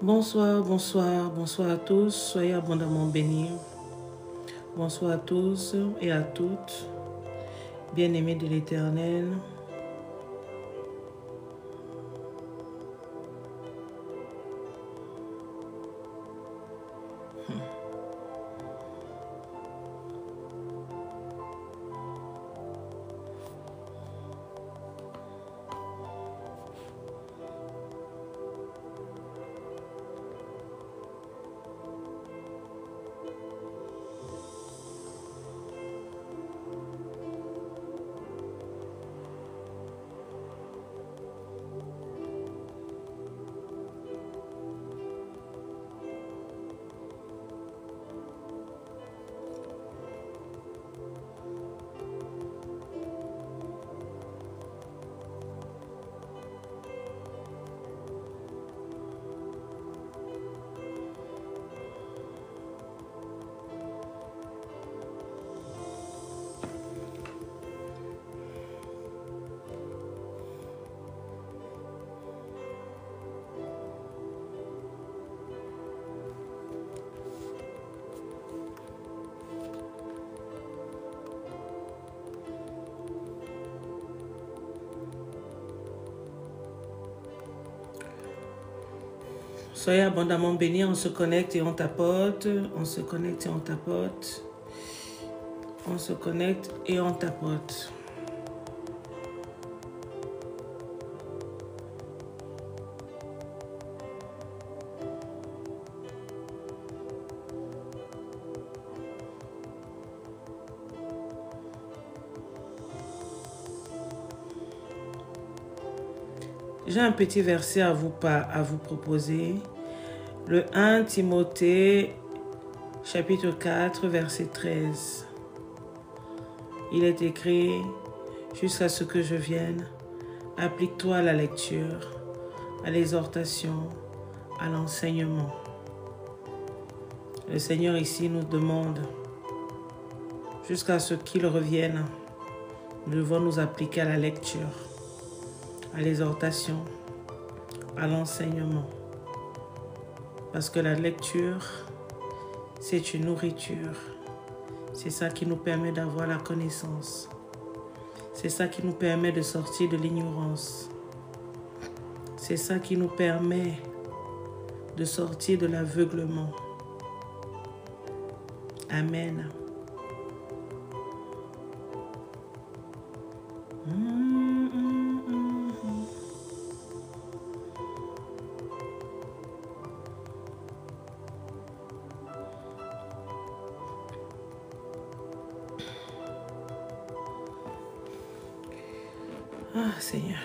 Bonsoir, bonsoir, bonsoir à tous. Soyez abondamment bénis. Bonsoir à tous et à toutes, bien-aimés de l'Éternel. Soyez abondamment bénis, on se connecte et on tapote, on se connecte et on tapote, on se connecte et on tapote. J'ai un petit verset à vous proposer. Le 1 Timothée, chapitre 4, verset 13. Il est écrit, jusqu'à ce que je vienne, applique-toi à la lecture, à l'exhortation, à l'enseignement. Le Seigneur ici nous demande, jusqu'à ce qu'il revienne, nous devons nous appliquer à la lecture, à l'exhortation, à l'enseignement. Parce que la lecture, c'est une nourriture. C'est ça qui nous permet d'avoir la connaissance. C'est ça qui nous permet de sortir de l'ignorance. C'est ça qui nous permet de sortir de l'aveuglement. Amen. Ah, Seigneur.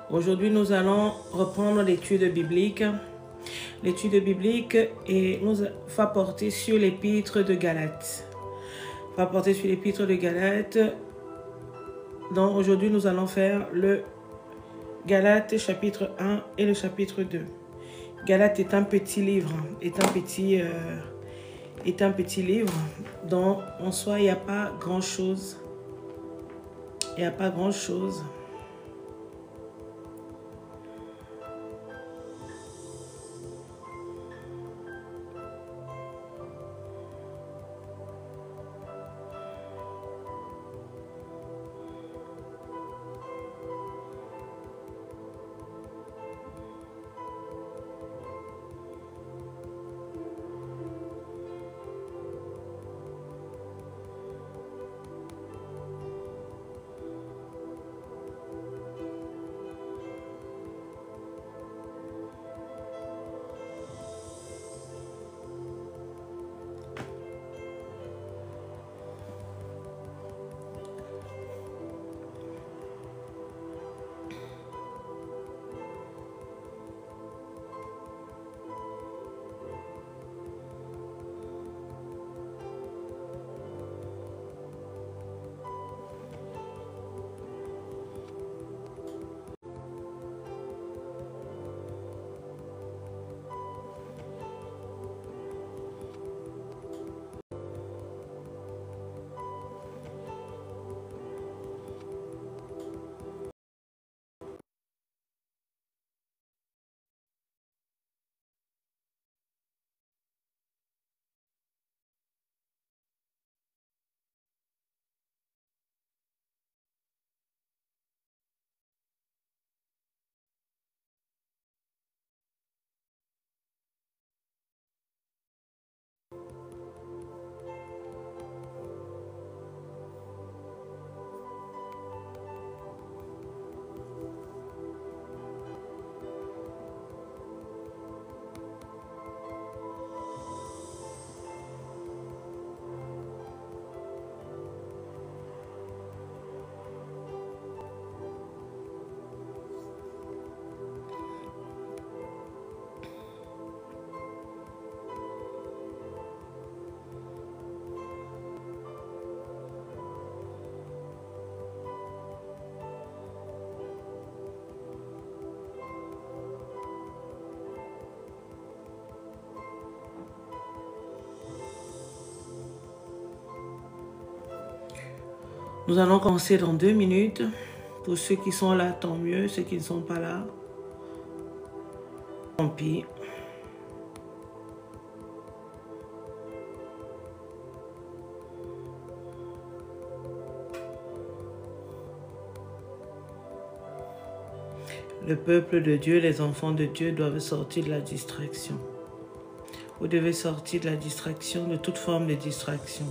Aujourd'hui, nous allons reprendre l'étude biblique. L'étude biblique nous va porter sur l'épître de Galates. Va porter sur l'épître de Galates. Donc aujourd'hui, nous allons faire le Galates chapitre 1 et le chapitre 2. Galates est un petit livre, est un petit livre dont en soi, il n'y a pas grand-chose. Il n'y a pas grand-chose. Nous allons commencer dans 2 minutes. Pour ceux qui sont là, tant mieux. Ceux qui ne sont pas là, tant pis. Le peuple de Dieu, les enfants de Dieu doivent sortir de la distraction. Vous devez sortir de la distraction, de toute forme de distraction.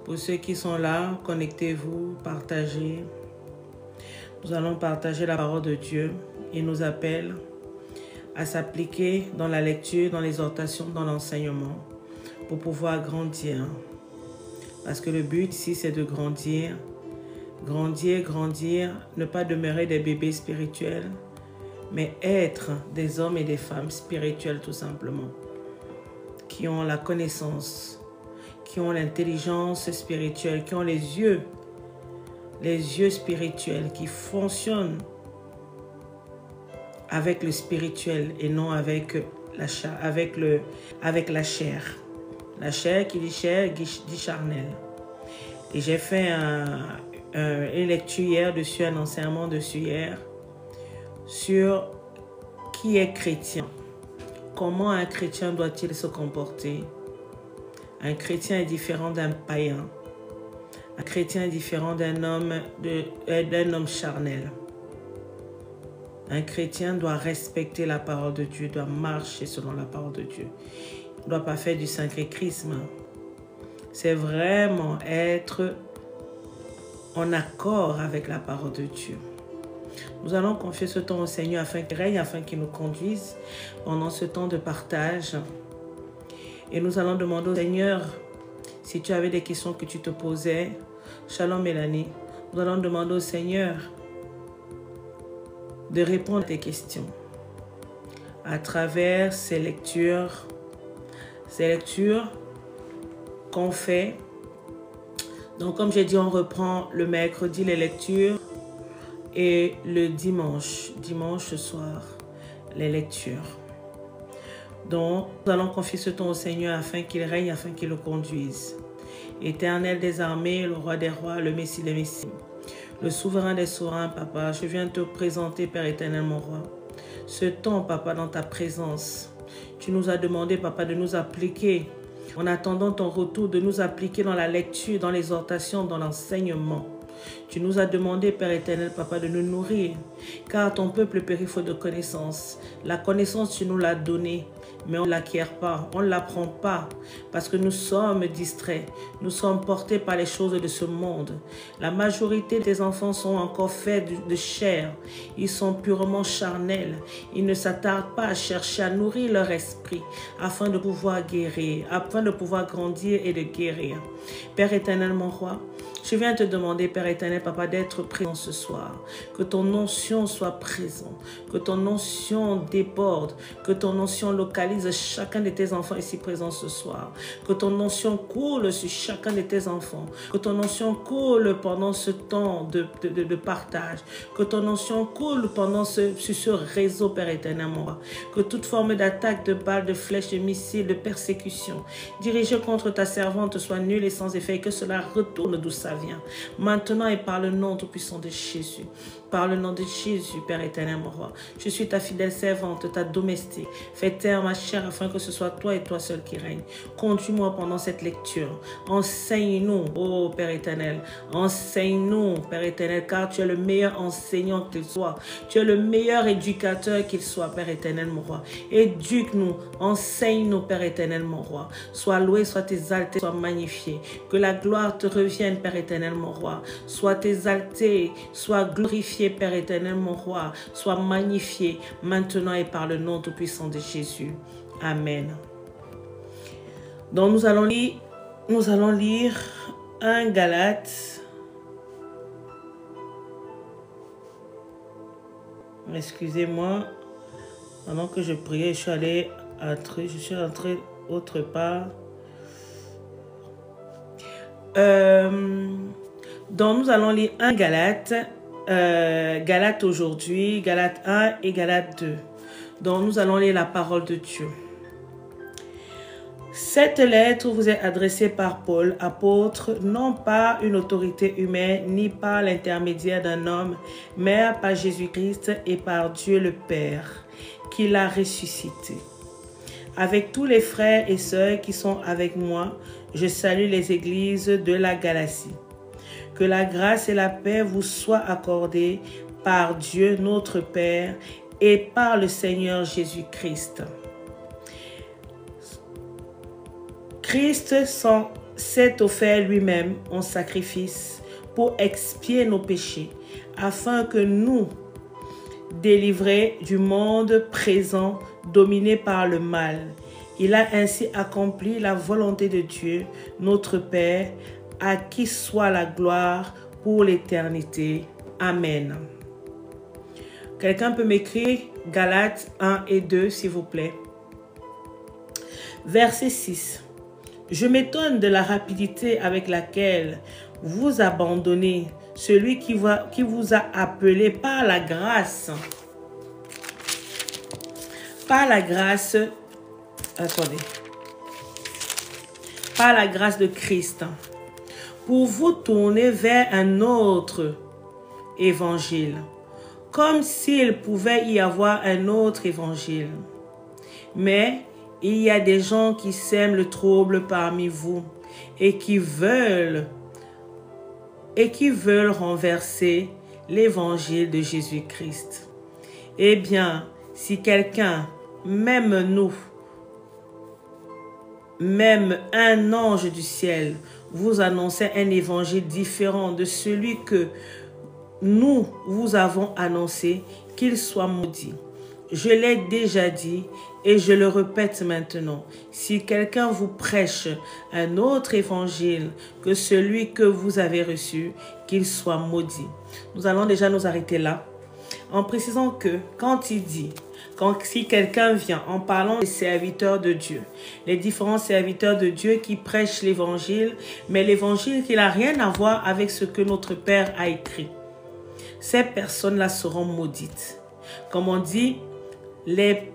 Pour ceux qui sont là, connectez-vous, partagez. Nous allons partager la parole de Dieu. Il nous appelle à s'appliquer dans la lecture, dans l'exhortation, dans l'enseignement pour pouvoir grandir. Parce que le but ici, c'est de grandir. Grandir, grandir, ne pas demeurer des bébés spirituels, mais être des hommes et des femmes spirituels tout simplement, qui ont la connaissance, qui ont l'intelligence spirituelle, qui ont les yeux spirituels, qui fonctionnent avec le spirituel et non avec la chair. La chair qui dit chair dit charnel. Et j'ai fait une lecture hier dessus, un enseignement dessus hier, sur qui est chrétien. Comment un chrétien doit-il se comporter? Un chrétien est différent d'un païen. Un chrétien est différent d'un homme charnel. Un chrétien doit respecter la parole de Dieu, doit marcher selon la parole de Dieu. Il ne doit pas faire du sacréchisme. C'est vraiment être en accord avec la parole de Dieu. Nous allons confier ce temps au Seigneur afin qu'il règne, afin qu'il nous conduise pendant ce temps de partage. Et nous allons demander au Seigneur, si tu avais des questions que tu te posais, Shalom Mélanie, nous allons demander au Seigneur de répondre à tes questions à travers ces lectures qu'on fait. Donc comme j'ai dit, on reprend le mercredi les lectures et le dimanche soir, les lectures. Donc nous allons confier ce temps au Seigneur afin qu'il règne, afin qu'il le conduise. Éternel des armées, le roi des rois, le Messie des messies, le souverain des souverains, Papa, je viens te présenter, Père éternel, mon roi. Ce temps, Papa, dans ta présence, tu nous as demandé, Papa, de nous appliquer, en attendant ton retour, de nous appliquer dans la lecture, dans l'exhortation, dans l'enseignement. Tu nous as demandé, Père éternel, Papa, de nous nourrir, car ton peuple périt faute de connaissance. La connaissance, tu nous l'as donnée, mais on ne l'acquiert pas, on ne l'apprend pas, parce que nous sommes distraits, nous sommes portés par les choses de ce monde. La majorité des enfants sont encore faits de chair, ils sont purement charnels, ils ne s'attardent pas à chercher à nourrir leur esprit, afin de pouvoir guérir, afin de pouvoir grandir et de guérir. Père éternel, mon roi, je viens te demander, Père éternel, Papa, d'être présent ce soir. Que ton onction soit présente, que ton onction déborde, que ton onction localise chacun de tes enfants ici présents ce soir. Que ton onction coule sur chacun de tes enfants. Que ton onction coule pendant ce temps de partage. Que ton onction coule sur ce réseau, Père éternel, mon roi. Que toute forme d'attaque, de balles, de flèches, de missiles, de persécution dirigée contre ta servante soit nulle et sans effet, et que cela retourne d'où ça vient. Maintenant et par le nom tout-puissant de Jésus. Par le nom de Jésus, Père éternel, mon roi. Je suis ta fidèle servante, ta domestique. Fais taire ma chair afin que ce soit toi et toi seul qui règne. Conduis-moi pendant cette lecture. Enseigne-nous, ô Père éternel. Enseigne-nous, Père éternel, car tu es le meilleur enseignant qu'il soit. Tu es le meilleur éducateur qu'il soit, Père éternel, mon roi. Éduque-nous, enseigne-nous, Père éternel, mon roi. Sois loué, sois exalté, sois magnifié. Que la gloire te revienne, Père éternel, mon roi. Sois exalté, sois glorifié, Père éternel, mon roi, sois magnifié maintenant et par le nom tout-puissant de Jésus. Amen. Donc nous allons lire 1 Galates. Excusez-moi, pendant que je priais, je suis entré autre part. Donc, nous allons lire 1 Galates, Galates aujourd'hui, Galates 1 et Galates 2. Donc, nous allons lire la parole de Dieu. Cette lettre vous est adressée par Paul, apôtre, non par une autorité humaine, ni par l'intermédiaire d'un homme, mais par Jésus-Christ et par Dieu le Père, qui l'a ressuscité. Avec tous les frères et sœurs qui sont avec moi, je salue les églises de la Galatie. Que la grâce et la paix vous soient accordées par Dieu notre Père et par le Seigneur Jésus-Christ. Christ s'est offert lui-même en sacrifice pour expier nos péchés, afin que nous, délivrés du monde présent dominé par le mal, il a ainsi accompli la volonté de Dieu, notre Père, à qui soit la gloire pour l'éternité. Amen. Quelqu'un peut m'écrire Galates 1 et 2, s'il vous plaît. Verset 6. Je m'étonne de la rapidité avec laquelle vous abandonnez celui qui vous a appelé par la grâce. Par la grâce, attendez. Par la grâce de Christ. Pour vous tourner vers un autre évangile. Comme s'il pouvait y avoir un autre évangile. Mais il y a des gens qui sèment le trouble parmi vous et qui veulent renverser l'évangile de Jésus-Christ. Eh bien, si quelqu'un, même nous, même un ange du ciel, vous annonçait un évangile différent de celui que nous vous avons annoncé, qu'il soit maudit. Je l'ai déjà dit et je le répète maintenant. Si quelqu'un vous prêche un autre évangile que celui que vous avez reçu, qu'il soit maudit. Nous allons déjà nous arrêter là en précisant que quand il dit, si quelqu'un vient en parlant des serviteurs de Dieu, les différents serviteurs de Dieu qui prêchent l'évangile, mais l'évangile qui n'a rien à voir avec ce que notre Père a écrit, ces personnes-là seront maudites. Comme on dit, les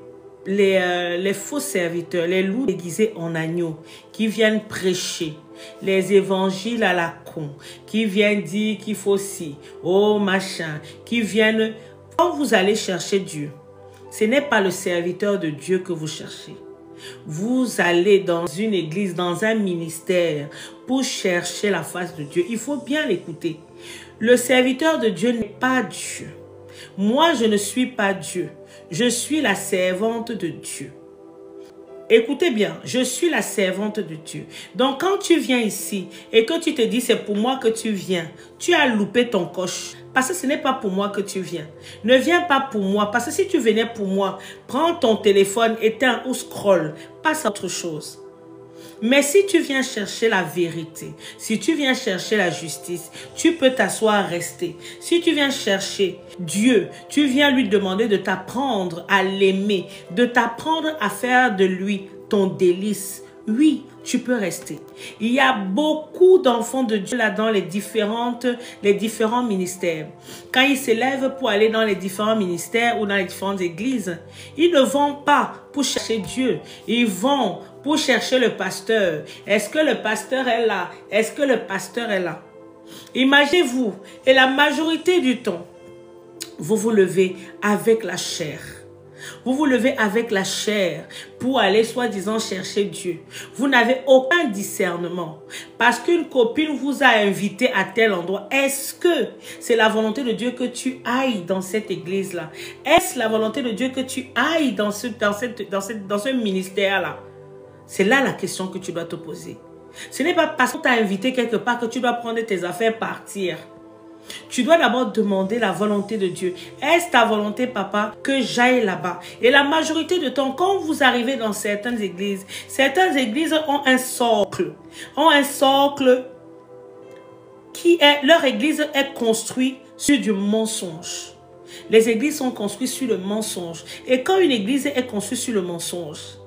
faux serviteurs, les loups déguisés en agneaux, qui viennent prêcher les évangiles à la con, qui viennent dire qu'il faut ci, oh machin, qui viennent... Quand vous allez chercher Dieu, ce n'est pas le serviteur de Dieu que vous cherchez. Vous allez dans une église, dans un ministère, pour chercher la face de Dieu. Il faut bien l'écouter. Le serviteur de Dieu n'est pas Dieu. Moi, je ne suis pas Dieu. Je suis la servante de Dieu. Écoutez bien, je suis la servante de Dieu. Donc, quand tu viens ici et que tu te dis c'est pour moi que tu viens, tu as loupé ton coche. Parce que ce n'est pas pour moi que tu viens. Ne viens pas pour moi. Parce que si tu venais pour moi, prends ton téléphone, éteins ou scroll. Passe à autre chose. Mais si tu viens chercher la vérité, si tu viens chercher la justice, tu peux t'asseoir, rester. Si tu viens chercher Dieu, tu viens lui demander de t'apprendre à l'aimer, de t'apprendre à faire de lui ton délice. Oui, tu peux rester. Il y a beaucoup d'enfants de Dieu là dans les différents ministères. Quand ils s'élèvent pour aller dans les différents ministères ou dans les différentes églises, ils ne vont pas pour chercher Dieu. Ils vont pour chercher le pasteur. Est-ce que le pasteur est là? Est-ce que le pasteur est là? Imaginez-vous, et la majorité du temps, vous vous levez avec la chair. Vous vous levez avec la chair pour aller soi-disant chercher Dieu. Vous n'avez aucun discernement. Parce qu'une copine vous a invité à tel endroit. Est-ce que c'est la volonté de Dieu que tu ailles dans cette église-là? Est-ce la volonté de Dieu que tu ailles dans ce ministère-là? C'est là la question que tu dois te poser. Ce n'est pas parce qu'on t'a invité quelque part que tu dois prendre tes affaires, partir. Tu dois d'abord demander la volonté de Dieu. Est-ce ta volonté, papa, que j'aille là-bas? Et la majorité du temps, quand vous arrivez dans certaines églises ont un socle. Leur église est construite sur du mensonge. Les églises sont construites sur le mensonge. Et quand une église est construite sur le mensonge,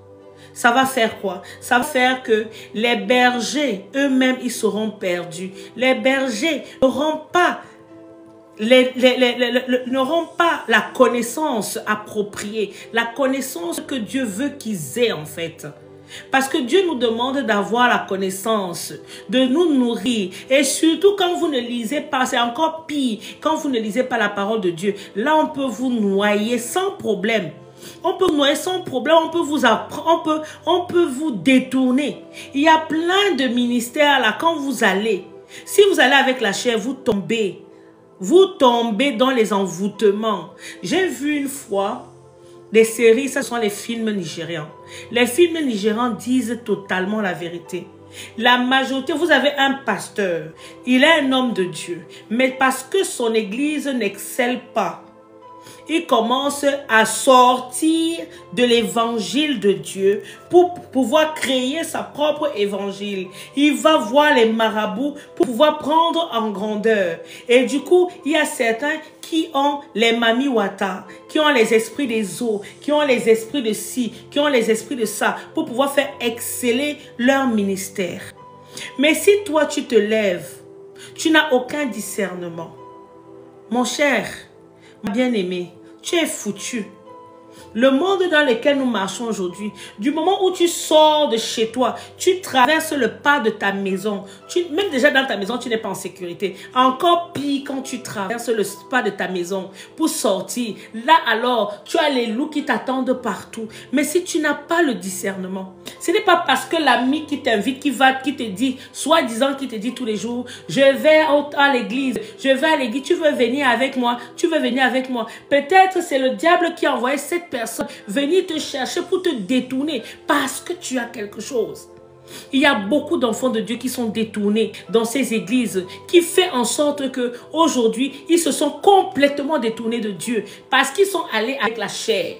ça va faire quoi? Ça va faire que les bergers, eux-mêmes, ils seront perdus. Les bergers n'auront pas n'auront pas la connaissance appropriée, la connaissance que Dieu veut qu'ils aient en fait. Parce que Dieu nous demande d'avoir la connaissance, de nous nourrir. Et surtout quand vous ne lisez pas, c'est encore pire, quand vous ne lisez pas la parole de Dieu. Là, on peut vous noyer sans problème. On peut vous noyer sans problème, on peut vous apprendre, on peut vous détourner. Il y a plein de ministères là, quand vous allez. Si vous allez avec la chair, vous tombez. Vous tombez dans les envoûtements. J'ai vu une fois des séries, ce sont les films nigérians. Les films nigérians disent totalement la vérité. La majorité, vous avez un pasteur, il est un homme de Dieu, mais parce que son église n'excelle pas, il commence à sortir de l'évangile de Dieu pour pouvoir créer sa propre évangile. Il va voir les marabouts pour pouvoir prendre en grandeur. Et du coup, il y a certains qui ont les mami wata, qui ont les esprits des eaux, qui ont les esprits de ci, qui ont les esprits de ça, pour pouvoir faire exceller leur ministère. Mais si toi, tu te lèves, tu n'as aucun discernement. Mon cher, ma bien-aimé, tu es foutu. Le monde dans lequel nous marchons aujourd'hui, du moment où tu sors de chez toi, tu traverses le pas de ta maison. Même déjà dans ta maison, tu n'es pas en sécurité. Encore pire quand tu traverses le pas de ta maison pour sortir. Là alors, tu as les loups qui t'attendent partout. Mais si tu n'as pas le discernement, ce n'est pas parce que l'ami qui t'invite, qui te dit, soi-disant qui te dit tous les jours, je vais à l'église, je vais à l'église, tu veux venir avec moi, tu veux venir avec moi. Peut-être c'est le diable qui a envoyé cette personne venir te chercher pour te détourner parce que tu as quelque chose. Il y a beaucoup d'enfants de Dieu qui sont détournés dans ces églises, qui fait en sorte que aujourd'hui ils se sont complètement détournés de Dieu parce qu'ils sont allés avec la chair.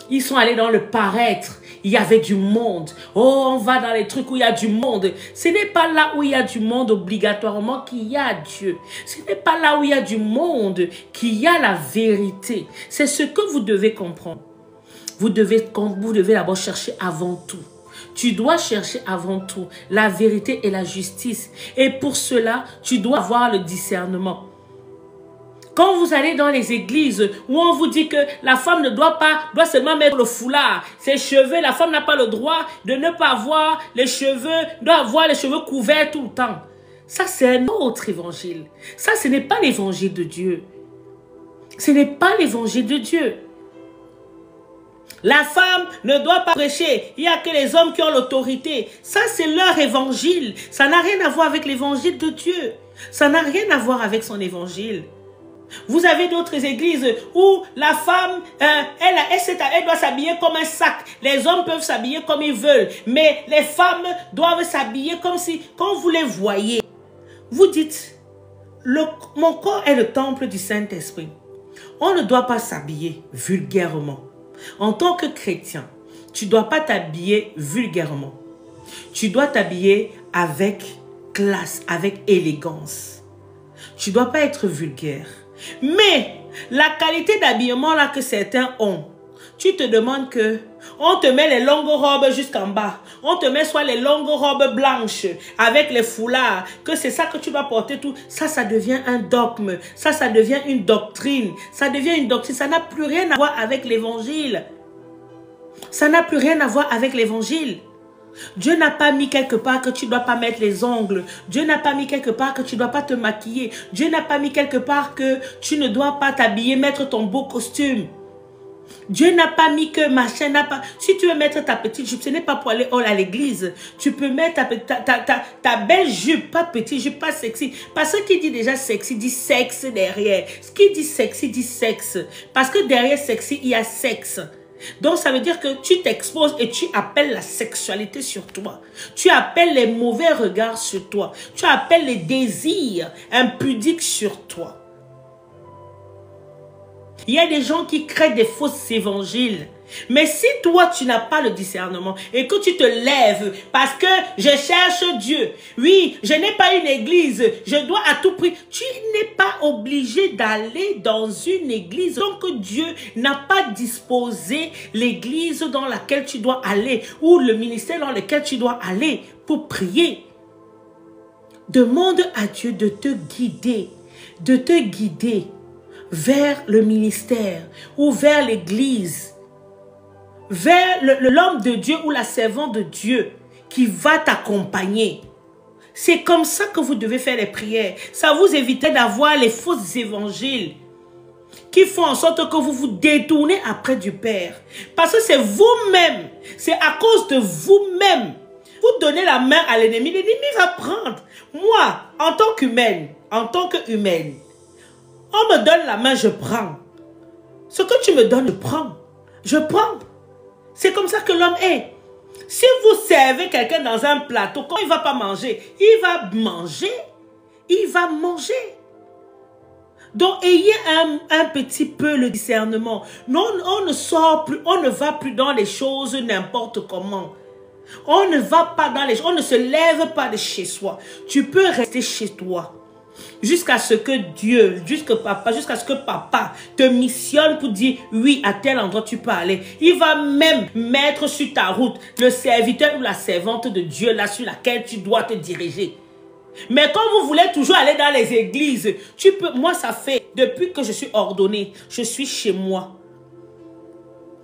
Ils sont allés dans le paraître. Il y avait du monde. Oh, on va dans les trucs où il y a du monde. Ce n'est pas là où il y a du monde obligatoirement qu'il y a Dieu. Ce n'est pas là où il y a du monde qu'il y a la vérité. C'est ce que vous devez comprendre. Vous devez d'abord chercher avant tout. Tu dois chercher avant tout la vérité et la justice. Et pour cela, tu dois avoir le discernement. Quand vous allez dans les églises où on vous dit que la femme ne doit seulement mettre le foulard, ses cheveux, la femme n'a pas le droit de ne pas avoir les cheveux, doit avoir les cheveux couverts tout le temps. Ça, c'est un autre évangile. Ça, ce n'est pas l'évangile de Dieu. Ce n'est pas l'évangile de Dieu. La femme ne doit pas prêcher. Il n'y a que les hommes qui ont l'autorité. Ça, c'est leur évangile. Ça n'a rien à voir avec l'évangile de Dieu. Ça n'a rien à voir avec son évangile. Vous avez d'autres églises où la femme, elle doit s'habiller comme un sac. Les hommes peuvent s'habiller comme ils veulent. Mais les femmes doivent s'habiller comme si, quand vous les voyez, vous dites, mon corps est le temple du Saint-Esprit. On ne doit pas s'habiller vulgairement. En tant que chrétien, tu ne dois pas t'habiller vulgairement. Tu dois t'habiller avec classe, avec élégance. Tu ne dois pas être vulgaire. Mais la qualité d'habillement là que certains ont, tu te demandes que on te met les longues robes jusqu'en bas. On te met soit les longues robes blanches avec les foulards, que c'est ça que tu dois porter tout. Ça devient un dogme. Ça devient une doctrine. Ça devient une doctrine. Ça n'a plus rien à voir avec l'évangile. Ça n'a plus rien à voir avec l'évangile. Dieu n'a pas mis quelque part que tu ne dois pas mettre les ongles. Dieu n'a pas mis quelque part que tu ne dois pas te maquiller. Dieu n'a pas mis quelque part que tu ne dois pas t'habiller, mettre ton beau costume. Dieu n'a pas mis que machin n'a pas... Si tu veux mettre ta petite jupe, ce n'est pas pour aller à l'église. Tu peux mettre ta belle jupe, pas petite jupe, pas sexy. Parce que qui dit déjà sexy, dit sexe derrière. Ce qui dit sexy, dit sexe. Parce que derrière sexy, il y a sexe. Donc, ça veut dire que tu t'exposes et tu appelles la sexualité sur toi. Tu appelles les mauvais regards sur toi. Tu appelles les désirs impudiques sur toi. Il y a des gens qui créent des fausses évangiles. Mais si toi, tu n'as pas le discernement et que tu te lèves parce que je cherche Dieu, oui, je n'ai pas une église, je dois à tout prix, tu n'es pas obligé d'aller dans une église. Donc Dieu n'a pas disposé l'église dans laquelle tu dois aller ou le ministère dans lequel tu dois aller pour prier. Demande à Dieu de te guider vers le ministère ou vers l'église, vers l'homme de Dieu ou la servante de Dieu qui va t'accompagner. C'est comme ça que vous devez faire les prières. Ça vous évite d'avoir les faux évangiles qui font en sorte que vous vous détournez après du Père. Parce que c'est vous-même, c'est à cause de vous-même. Vous donnez la main à l'ennemi, l'ennemi va prendre. Moi, en tant qu'humaine, on me donne la main, je prends. Ce que tu me donnes, je prends. C'est comme ça que l'homme est. Si vous servez quelqu'un dans un plateau, quand il ne va pas manger, il va manger. Donc, ayez un petit peu le discernement. Non, on ne sort plus, on ne va plus dans les choses n'importe comment. On ne va pas dans les choses, on ne se lève pas de chez soi. Tu peux rester chez toi. Jusqu'à ce que Dieu, jusqu'à ce que papa te missionne pour dire oui, à tel endroit tu peux aller. Il va même mettre sur ta route le serviteur ou la servante de Dieu là sur laquelle tu dois te diriger. Mais quand vous voulez toujours aller dans les églises, moi ça fait, depuis que je suis ordonnée, je suis chez moi.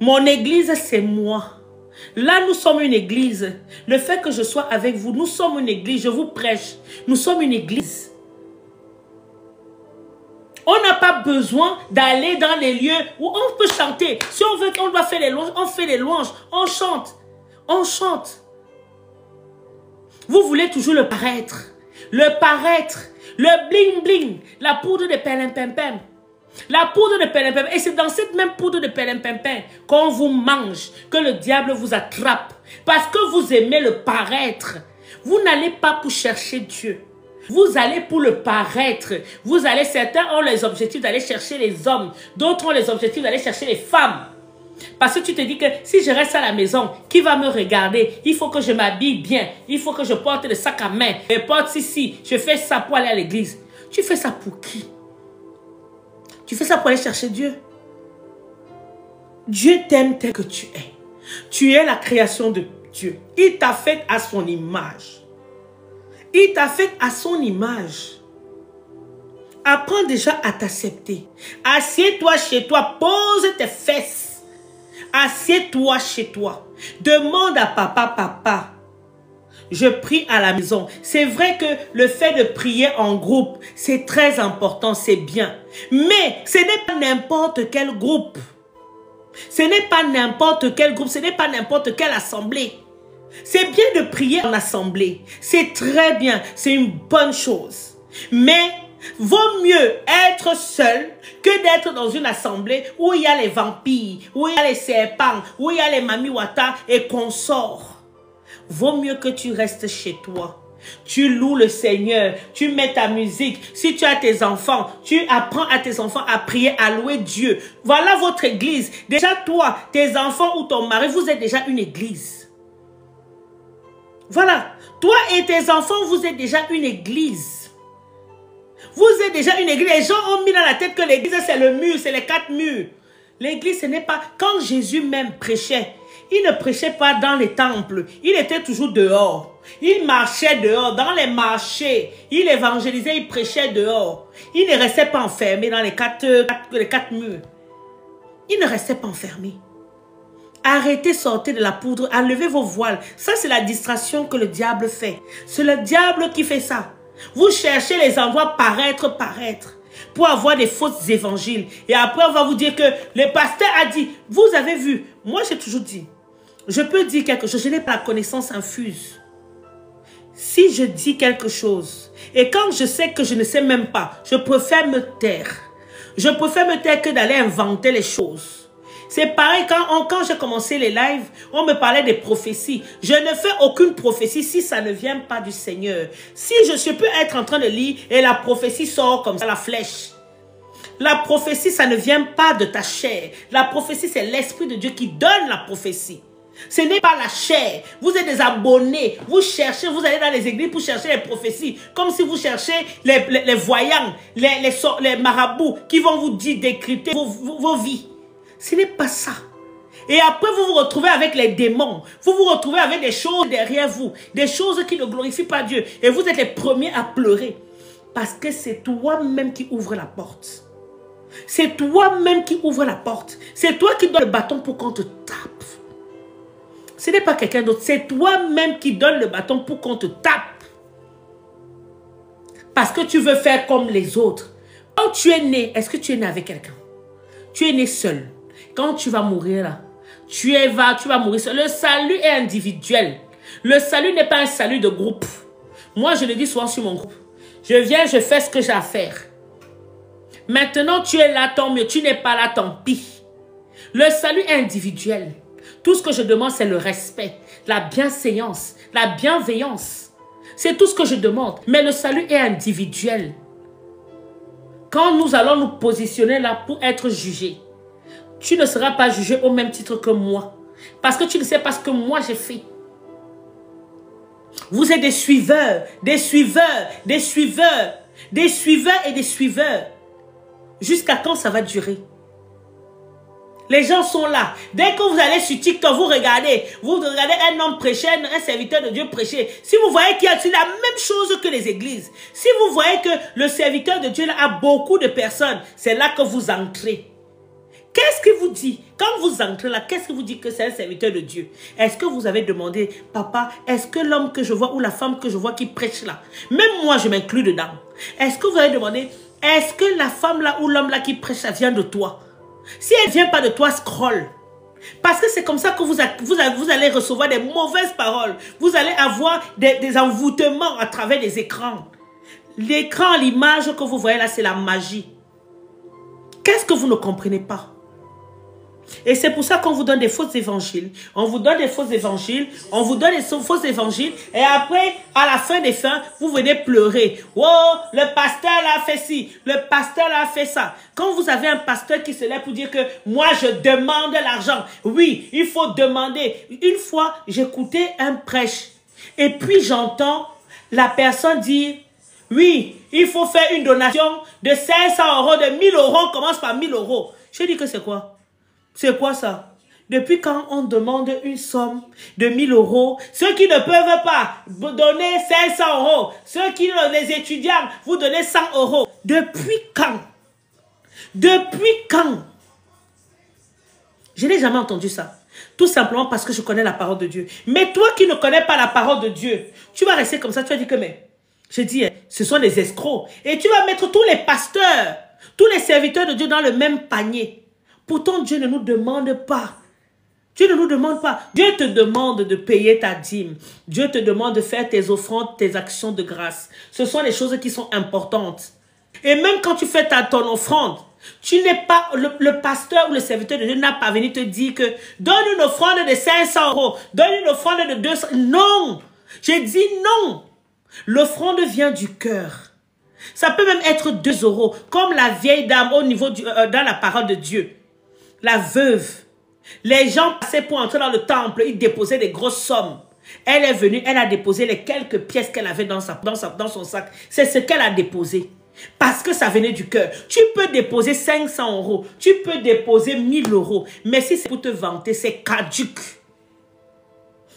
Mon église c'est moi. Là, nous sommes une église. Le fait que je sois avec vous, nous sommes une église. Je vous prêche. Nous sommes une église. On n'a pas besoin d'aller dans les lieux où on peut chanter. Si on veut, on doit faire les louanges. On fait les louanges. On chante. On chante. Vous voulez toujours le paraître. Le paraître. Le bling bling. La poudre de perlimpinpin. La poudre de perlimpinpin. Et c'est dans cette même poudre de perlimpinpin qu'on vous mange, que le diable vous attrape. Parce que vous aimez le paraître. Vous n'allez pas pour chercher Dieu. Vous allez pour le paraître. Certains ont les objectifs d'aller chercher les hommes. D'autres ont les objectifs d'aller chercher les femmes. Parce que tu te dis que si je reste à la maison, qui va me regarder? Il faut que je m'habille bien. Il faut que je porte le sac à main. Je porte ici. Je fais ça pour aller à l'église. Tu fais ça pour qui? Tu fais ça pour aller chercher Dieu. Dieu t'aime tel que tu es. Tu es la création de Dieu. Il t'a fait à son image. Il t'a fait à son image. Apprends déjà à t'accepter. Assieds-toi chez toi. Pose tes fesses. Assieds-toi chez toi. Demande à papa. Je prie à la maison. C'est vrai que le fait de prier en groupe, c'est très important, c'est bien. Mais ce n'est pas n'importe quel groupe. Ce n'est pas n'importe quel groupe, ce n'est pas n'importe quelle assemblée. C'est bien de prier en assemblée. C'est très bien, c'est une bonne chose. Mais vaut mieux être seul que d'être dans une assemblée où il y a les vampires, où il y a les serpents, où il y a les mamiwata et consorts. Vaut mieux que tu restes chez toi. Tu loues le Seigneur, tu mets ta musique. Si tu as tes enfants, tu apprends à tes enfants à prier, à louer Dieu. Voilà votre église. Déjà toi, tes enfants ou ton mari, vous êtes déjà une église. Voilà. Toi et tes enfants, vous êtes déjà une église. Vous êtes déjà une église. Les gens ont mis dans la tête que l'église, c'est le mur, c'est les 4 murs. L'église, ce n'est pas... Quand Jésus même prêchait, il ne prêchait pas dans les temples. Il était toujours dehors. Il marchait dehors, dans les marchés. Il évangélisait, il prêchait dehors. Il ne restait pas enfermé dans les quatre murs. Il ne restait pas enfermé. Arrêtez, sortez de la poudre, enlevez vos voiles. Ça, c'est la distraction que le diable fait. C'est le diable qui fait ça. Vous cherchez les endroits paraître, pour avoir des faux évangiles. Et après, on va vous dire que le pasteur a dit, vous avez vu. Moi, j'ai toujours dit, je peux dire quelque chose, je n'ai pas la connaissance infuse. Si je dis quelque chose, et quand je sais que je ne sais même pas, je préfère me taire. Je préfère me taire que d'aller inventer les choses. C'est pareil, quand j'ai commencé les lives, on me parlait des prophéties. Je ne fais aucune prophétie si ça ne vient pas du Seigneur. Si je peux être en train de lire et la prophétie sort comme ça, la flèche. La prophétie, ça ne vient pas de ta chair. La prophétie, c'est l'Esprit de Dieu qui donne la prophétie. Ce n'est pas la chair. Vous êtes des abonnés. Vous cherchez, vous allez dans les églises pour chercher les prophéties. Comme si vous cherchez les voyants, les marabouts qui vont vous dire, décrypter vos vies. Ce n'est pas ça. Et après, vous vous retrouvez avec les démons. Vous vous retrouvez avec des choses derrière vous. Des choses qui ne glorifient pas Dieu. Et vous êtes les premiers à pleurer. Parce que c'est toi-même qui ouvre la porte. C'est toi-même qui ouvre la porte. C'est toi qui donnes le bâton pour qu'on te tape. Ce n'est pas quelqu'un d'autre. C'est toi-même qui donne le bâton pour qu'on te tape. Parce que tu veux faire comme les autres. Quand tu es né, est-ce que tu es né avec quelqu'un? Tu es né seul. Quand tu vas mourir là, tu vas mourir seul. Le salut est individuel. Le salut n'est pas un salut de groupe. Moi, je le dis souvent sur mon groupe. Je viens, je fais ce que j'ai à faire. Maintenant, tu es là, tant mieux. Tu n'es pas là, tant pis. Le salut est individuel. Tout ce que je demande, c'est le respect, la bienséance, la bienveillance. C'est tout ce que je demande. Mais le salut est individuel. Quand nous allons nous positionner là pour être jugés, tu ne seras pas jugé au même titre que moi. Parce que tu ne sais pas ce que moi j'ai fait. Vous êtes des suiveurs, des suiveurs, des suiveurs, des suiveurs et des suiveurs. Jusqu'à quand ça va durer? Les gens sont là. Dès que vous allez sur TikTok, vous regardez un homme prêcher, un serviteur de Dieu prêcher. Si vous voyez qu'il y a la même chose que les églises, si vous voyez que le serviteur de Dieu là, a beaucoup de personnes, c'est là que vous entrez. Qu'est-ce qu'il vous dit? Quand vous entrez là, qu'est-ce qu'il vous dit que c'est un serviteur de Dieu? Est-ce que vous avez demandé, papa, est-ce que l'homme que je vois ou la femme que je vois qui prêche là, même moi je m'inclus dedans. Est-ce que vous avez demandé, est-ce que la femme là ou l'homme là qui prêche ça vient de toi? Si elle ne vient pas de toi, scroll. Parce que c'est comme ça que vous allez recevoir des mauvaises paroles. Vous allez avoir des envoûtements à travers les écrans. L'écran, l'image que vous voyez là, c'est la magie. Qu'est-ce que vous ne comprenez pas? Et c'est pour ça qu'on vous donne des faux évangiles. On vous donne des faux évangiles. On vous donne des faux évangiles. Et après, à la fin des fins, vous venez pleurer. Oh, le pasteur a fait ci. Le pasteur a fait ça. Quand vous avez un pasteur qui se lève pour dire que moi, je demande l'argent. Oui, il faut demander. Une fois, j'écoutais un prêche. Et puis, j'entends la personne dire, oui, il faut faire une donation de 500 €, de 1000 €. On commence par 1000 €. Je dis que c'est quoi? C'est quoi ça? Depuis quand on demande une somme de 1000 €, ceux qui ne peuvent pas vous donner 500 €, ceux qui, les étudiants, vous donnez 100 €. Depuis quand? Depuis quand? Je n'ai jamais entendu ça. Tout simplement parce que je connais la parole de Dieu. Mais toi qui ne connais pas la parole de Dieu, tu vas rester comme ça, tu vas dire que mais, je dis, ce sont des escrocs. Et tu vas mettre tous les pasteurs, tous les serviteurs de Dieu dans le même panier. Pourtant, Dieu ne nous demande pas. Dieu ne nous demande pas. Dieu te demande de payer ta dîme. Dieu te demande de faire tes offrandes, tes actions de grâce. Ce sont les choses qui sont importantes. Et même quand tu fais ton offrande, tu n'es pas, le pasteur ou le serviteur de Dieu n'a pas venu te dire que donne une offrande de 500 €, donne une offrande de 200. Non! J'ai dit non! L'offrande vient du cœur. Ça peut même être 2 €, comme la vieille dame au niveau dans la parole de Dieu. La veuve. Les gens passaient pour entrer dans le temple, ils déposaient des grosses sommes. Elle est venue, elle a déposé les quelques pièces qu'elle avait dans son sac. C'est ce qu'elle a déposé. Parce que ça venait du cœur. Tu peux déposer 500 €, tu peux déposer 1000 €. Mais si c'est pour te vanter, c'est caduc.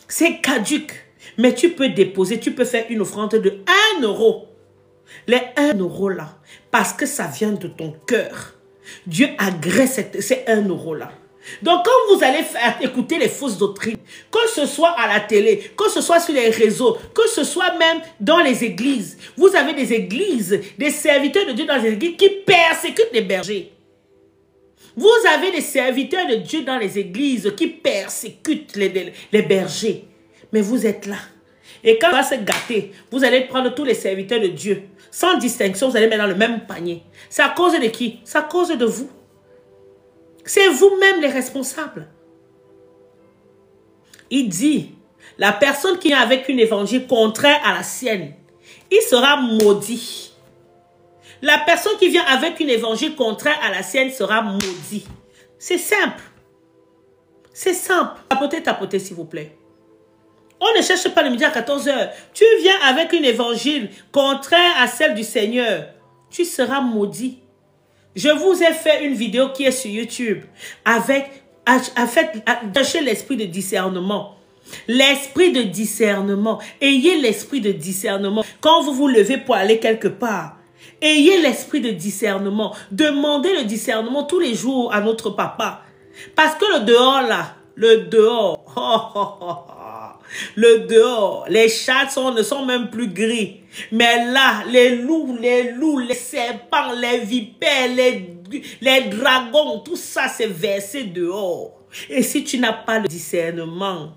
C'est caduc. Mais tu peux déposer, tu peux faire une offrande de 1 €. Les 1 € là, parce que ça vient de ton cœur. Dieu agresse ces 1 € là. Donc quand vous allez écouter les fausses doctrines, que ce soit à la télé, que ce soit sur les réseaux, que ce soit même dans les églises, vous avez des églises, des serviteurs de Dieu dans les églises qui persécutent les bergers. Vous avez des serviteurs de Dieu dans les églises qui persécutent les bergers. Mais vous êtes là. Et quand on va se gâter, vous allez prendre tous les serviteurs de Dieu. Sans distinction, vous allez mettre dans le même panier. C'est à cause de qui? C'est à cause de vous. C'est vous-même les responsables. Il dit, la personne qui vient avec une évangile contraire à la sienne, il sera maudit. La personne qui vient avec une évangile contraire à la sienne sera maudite. C'est simple. C'est simple. Tapotez, s'il vous plaît. On ne cherche pas le midi à 14 h. Tu viens avec une évangile contraire à celle du Seigneur. Tu seras maudit. Je vous ai fait une vidéo qui est sur YouTube avec chercher l'esprit de discernement. L'esprit de discernement. Ayez l'esprit de discernement. Quand vous vous levez pour aller quelque part, ayez l'esprit de discernement. Demandez le discernement tous les jours à notre papa. Parce que le dehors là, le dehors, le dehors, les chats ne sont même plus gris. Mais là, les loups, les serpents, les vipères, les dragons, tout ça c'est versé dehors. Et si tu n'as pas le discernement,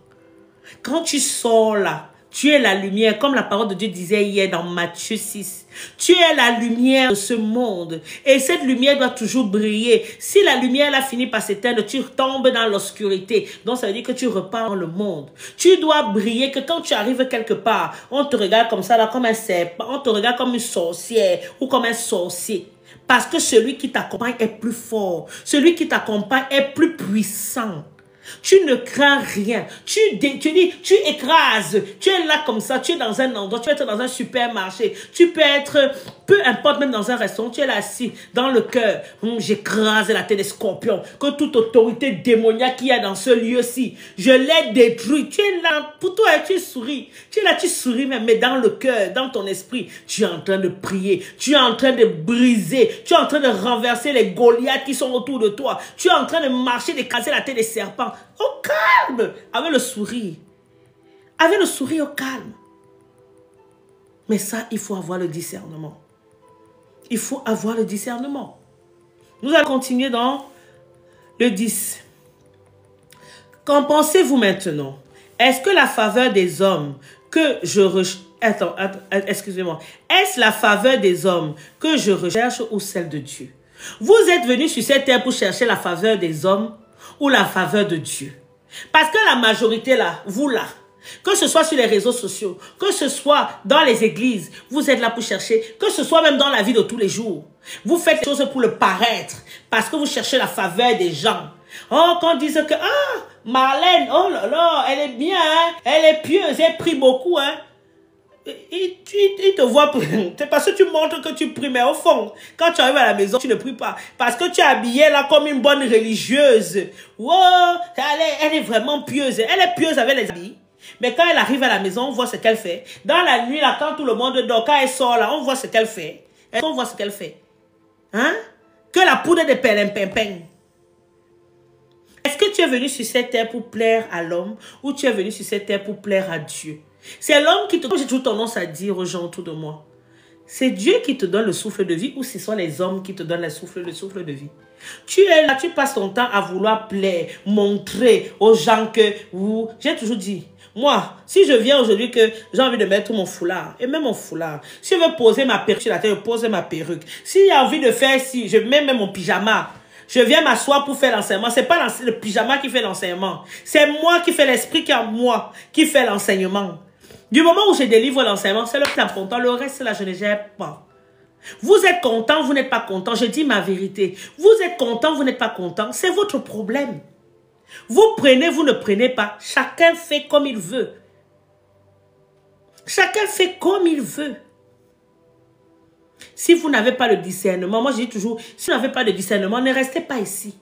quand tu sors là, tu es la lumière, comme la parole de Dieu disait hier dans Matthieu 6. Tu es la lumière de ce monde. Et cette lumière doit toujours briller. Si la lumière là finit par s'éteindre, tu tombes dans l'obscurité. Donc ça veut dire que tu repars dans le monde. Tu dois briller, que quand tu arrives quelque part, on te regarde comme ça, là, comme un serpent. On te regarde comme une sorcière ou comme un sorcier. Parce que celui qui t'accompagne est plus fort. Celui qui t'accompagne est plus puissant. Tu ne crains rien. Tu écrases. Tu es là comme ça. Tu es dans un endroit. Tu peux être dans un supermarché. Tu peux être, peu importe, même dans un restaurant. Tu es là assis dans le cœur. J'écrase la tête des scorpions. Que toute autorité démoniaque qu'il y a dans ce lieu-ci, je l'ai détruit. Tu es là. Pour toi, tu souris. Tu es là, tu souris même. Mais dans le cœur, dans ton esprit, tu es en train de prier. Tu es en train de briser. Tu es en train de renverser les Goliaths qui sont autour de toi. Tu es en train de marcher, d'écraser la tête des serpents. Au calme, avec le sourire. Avec le sourire au calme. Mais ça, il faut avoir le discernement. Il faut avoir le discernement. Nous allons continuer dans le 10. Qu'en pensez-vous maintenant? Est-ce que la faveur des hommes que je recherche... Attends, excusez-moi. Est-ce la faveur des hommes que je recherche ou celle de Dieu? Vous êtes venus sur cette terre pour chercher la faveur des hommes ou la faveur de Dieu. Parce que la majorité là, vous là, que ce soit sur les réseaux sociaux, que ce soit dans les églises, vous êtes là pour chercher, que ce soit même dans la vie de tous les jours. Vous faites les choses pour le paraître, parce que vous cherchez la faveur des gens. Oh, quand ils disent que, ah, Marlène, oh là là, elle est bien, hein, elle est pieuse, elle prie beaucoup, hein. Il te voit, c'est parce que tu montres que tu pries, mais au fond, quand tu arrives à la maison, tu ne pries pas. Parce que tu es habillée là comme une bonne religieuse. Wow, elle est vraiment pieuse. Elle est pieuse avec les habits. Mais quand elle arrive à la maison, on voit ce qu'elle fait. Dans la nuit, là, quand tout le monde dort, quand elle sort là, on voit ce qu'elle fait. On voit ce qu'elle fait. Hein? Que la poudre de perlimpinpin. Est-ce que tu es venu sur cette terre pour plaire à l'homme ou tu es venu sur cette terre pour plaire à Dieu? C'est l'homme qui te... J'ai toujours tendance à dire aux gens autour de moi, c'est Dieu qui te donne le souffle de vie ou ce sont les hommes qui te donnent le souffle de vie? Tu es là, tu passes ton temps à vouloir plaire, montrer aux gens que... J'ai toujours dit, moi, si je viens aujourd'hui que j'ai envie de mettre mon foulard, et même mon foulard, si je veux poser ma perruque sur la tête, je pose ma perruque. Si j'ai envie de faire, si je mets même mon pyjama, je viens m'asseoir pour faire l'enseignement. Ce n'est pas le pyjama qui fait l'enseignement. C'est moi qui fais l'esprit qui est en moi, qui fait l'enseignement. Du moment où je délivre l'enseignement, c'est le plus important. Le reste, là, je ne gère pas. Vous êtes content, vous n'êtes pas content. Je dis ma vérité. Vous êtes content, vous n'êtes pas content. C'est votre problème. Vous prenez, vous ne prenez pas. Chacun fait comme il veut. Chacun fait comme il veut. Si vous n'avez pas le discernement, moi je dis toujours, si vous n'avez pas de discernement, ne restez pas ici.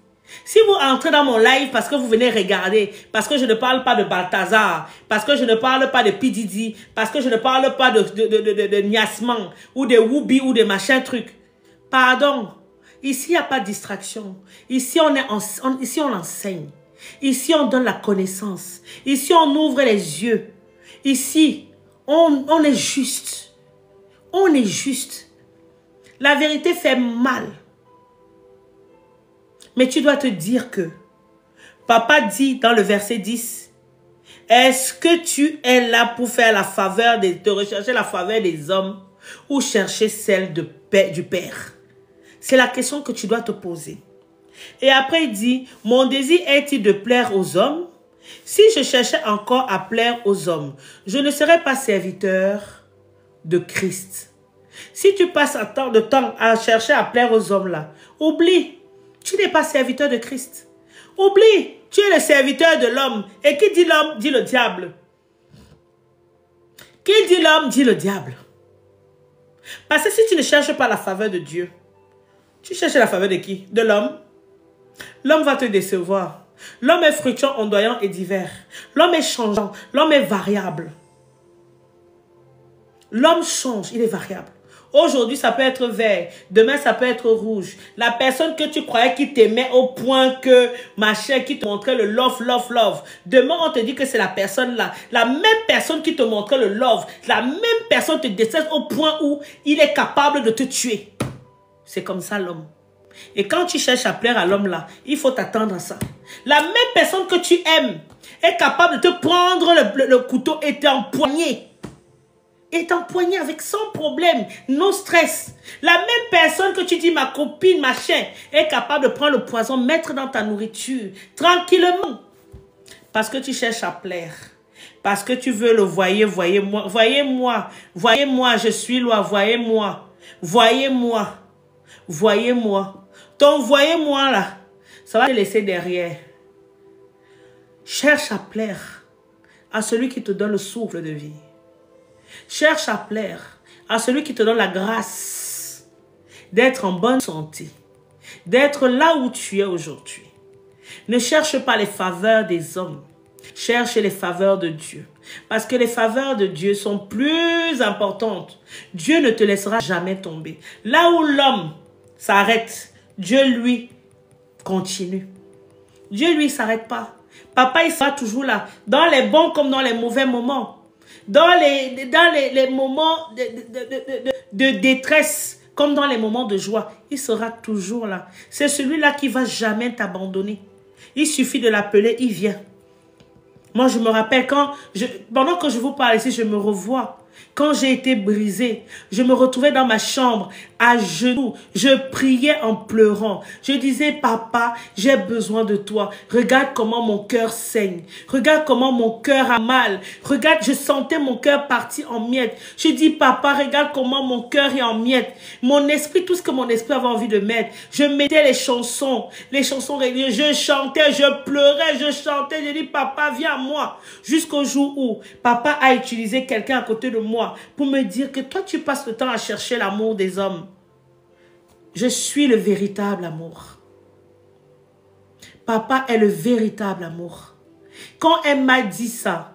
Si vous entrez dans mon live parce que vous venez regarder, parce que je ne parle pas de Balthazar, parce que je ne parle pas de Pididi, parce que je ne parle pas de Niasman, ou de Woubi, ou de machin truc. Pardon. Ici, il n'y a pas de distraction. Ici, ici, on enseigne. Ici, on donne la connaissance. Ici, on ouvre les yeux. Ici, on est juste. On est juste. La vérité fait mal. Mais tu dois te dire que papa dit dans le verset 10, est-ce que tu es là pour faire la faveur, de rechercher la faveur des hommes ou chercher celle du Père? C'est la question que tu dois te poser. Et après il dit, mon désir est-il de plaire aux hommes? Si je cherchais encore à plaire aux hommes, je ne serais pas serviteur de Christ. Si tu passes tant de temps à chercher à plaire aux hommes là, oublie, tu n'es pas serviteur de Christ. Oublie, tu es le serviteur de l'homme. Et qui dit l'homme, dit le diable. Qui dit l'homme, dit le diable. Parce que si tu ne cherches pas la faveur de Dieu, tu cherches la faveur de qui? De l'homme. L'homme va te décevoir. L'homme est fluctuant, ondoyant et divers. L'homme est changeant. L'homme est variable. L'homme change, il est variable. Aujourd'hui, ça peut être vert. Demain, ça peut être rouge. La personne que tu croyais qui t'aimait au point que, machin, qui te montrait le love, love, love. Demain, on te dit que c'est la personne là. La même personne qui te montrait le love. La même personne te déteste au point où il est capable de te tuer. C'est comme ça l'homme. Et quand tu cherches à plaire à l'homme là, il faut t'attendre à ça. La même personne que tu aimes est capable de te prendre le couteau et t'empoigner. Et t'empoigner avec sans problème, no stress. La même personne que tu dis ma copine, machin, est capable de prendre le poison, mettre dans ta nourriture, tranquillement. Parce que tu cherches à plaire. Parce que tu veux le voyez-moi. Voyez-moi, voyez-moi, je suis loi, voyez-moi. Voyez-moi, voyez-moi. Ton voyez-moi là, ça va te laisser derrière. Cherche à plaire à celui qui te donne le souffle de vie. Cherche à plaire à celui qui te donne la grâce d'être en bonne santé, d'être là où tu es aujourd'hui. Ne cherche pas les faveurs des hommes, cherche les faveurs de Dieu. Parce que les faveurs de Dieu sont plus importantes. Dieu ne te laissera jamais tomber. Là où l'homme s'arrête, Dieu lui continue. Dieu lui s'arrête pas. Papa, il sera toujours là, dans les bons comme dans les mauvais moments. Dans les moments de détresse, comme dans les moments de joie, il sera toujours là. C'est celui-là qui ne va jamais t'abandonner. Il suffit de l'appeler, il vient. Moi, je me rappelle pendant que je vous parle ici, je me revois. Quand j'ai été brisée, je me retrouvais dans ma chambre, à genoux. Je priais en pleurant. Je disais, papa, j'ai besoin de toi. Regarde comment mon cœur saigne. Regarde comment mon cœur a mal. Regarde, je sentais mon cœur partir en miettes. Je dis, papa, regarde comment mon cœur est en miettes. Mon esprit, tout ce que mon esprit avait envie de mettre. Je mettais les chansons religieuses. Je chantais, je pleurais, je chantais. Je dis, papa, viens à moi. Jusqu'au jour où papa a utilisé quelqu'un à côté de moi pour me dire que toi, tu passes le temps à chercher l'amour des hommes. Je suis le véritable amour. Papa est le véritable amour. Quand elle m'a dit ça,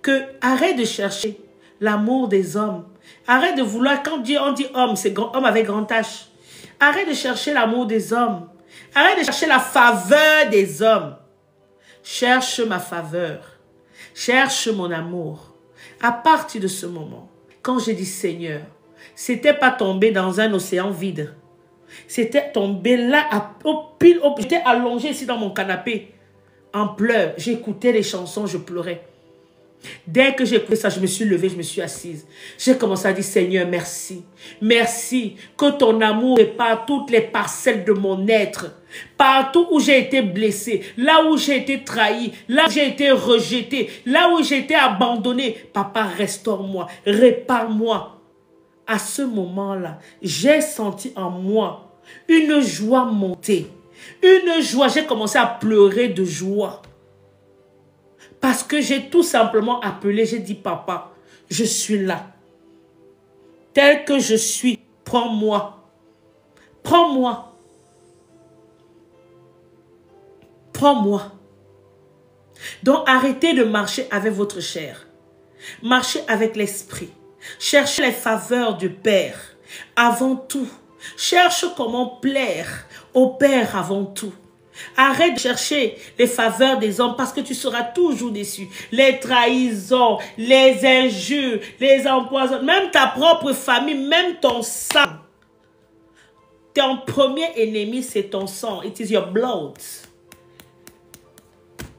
que arrête de chercher l'amour des hommes. Arrête de vouloir, quand on dit homme, c'est homme avec grand H. Arrête de chercher l'amour des hommes. Arrête de chercher la faveur des hommes. Cherche ma faveur. Cherche mon amour. À partir de ce moment, quand j'ai dit Seigneur, c'était pas tomber dans un océan vide. C'était tomber là, j'étais allongé ici dans mon canapé, en pleurs. J'écoutais les chansons, je pleurais. Dès que j'ai écouté ça, je me suis levée, je me suis assise. J'ai commencé à dire, Seigneur, merci. Merci que ton amour répare toutes les parcelles de mon être. Partout où j'ai été blessée, là où j'ai été trahie, là où j'ai été rejetée, là où j'ai été abandonnée. Papa, restaure-moi, répare-moi. À ce moment-là, j'ai senti en moi une joie monter. Une joie, j'ai commencé à pleurer de joie. Parce que j'ai tout simplement appelé, j'ai dit, papa, je suis là. Tel que je suis, prends-moi. Prends-moi. Prends-moi. Donc arrêtez de marcher avec votre chair. Marchez avec l'esprit. Cherchez les faveurs du Père avant tout. Cherche comment plaire au Père avant tout. Arrête de chercher les faveurs des hommes parce que tu seras toujours déçu. Les trahisons, les injures, les empoisonnements, même ta propre famille, même ton sang. Ton premier ennemi, c'est ton sang. It is your blood.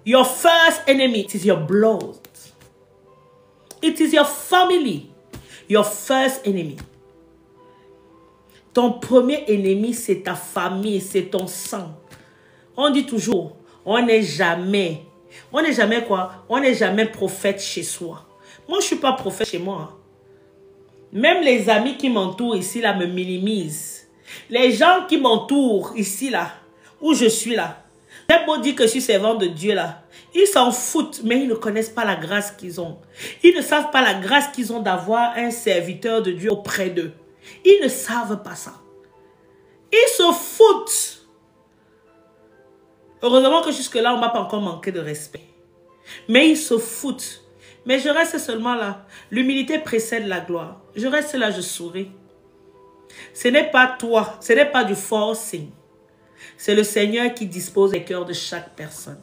Your first enemy, it is your blood. It is your family. Your first enemy. Ton premier ennemi, c'est ta famille, c'est ton sang. On dit toujours, on n'est jamais quoi? On n'est jamais prophète chez soi. Moi, je ne suis pas prophète chez moi. Même les amis qui m'entourent ici, là, me minimisent. Les gens qui m'entourent ici, là, où je suis, là. J'ai beau dire que je suis servant de Dieu, là. Ils s'en foutent, mais ils ne connaissent pas la grâce qu'ils ont. Ils ne savent pas la grâce qu'ils ont d'avoir un serviteur de Dieu auprès d'eux. Ils ne savent pas ça. Ils se foutent. Heureusement que jusque-là, on ne m'a pas encore manqué de respect. Mais ils se foutent. Mais je reste seulement là. L'humilité précède la gloire. Je reste là, je souris. Ce n'est pas toi, ce n'est pas du forcing. C'est le Seigneur qui dispose des cœurs de chaque personne.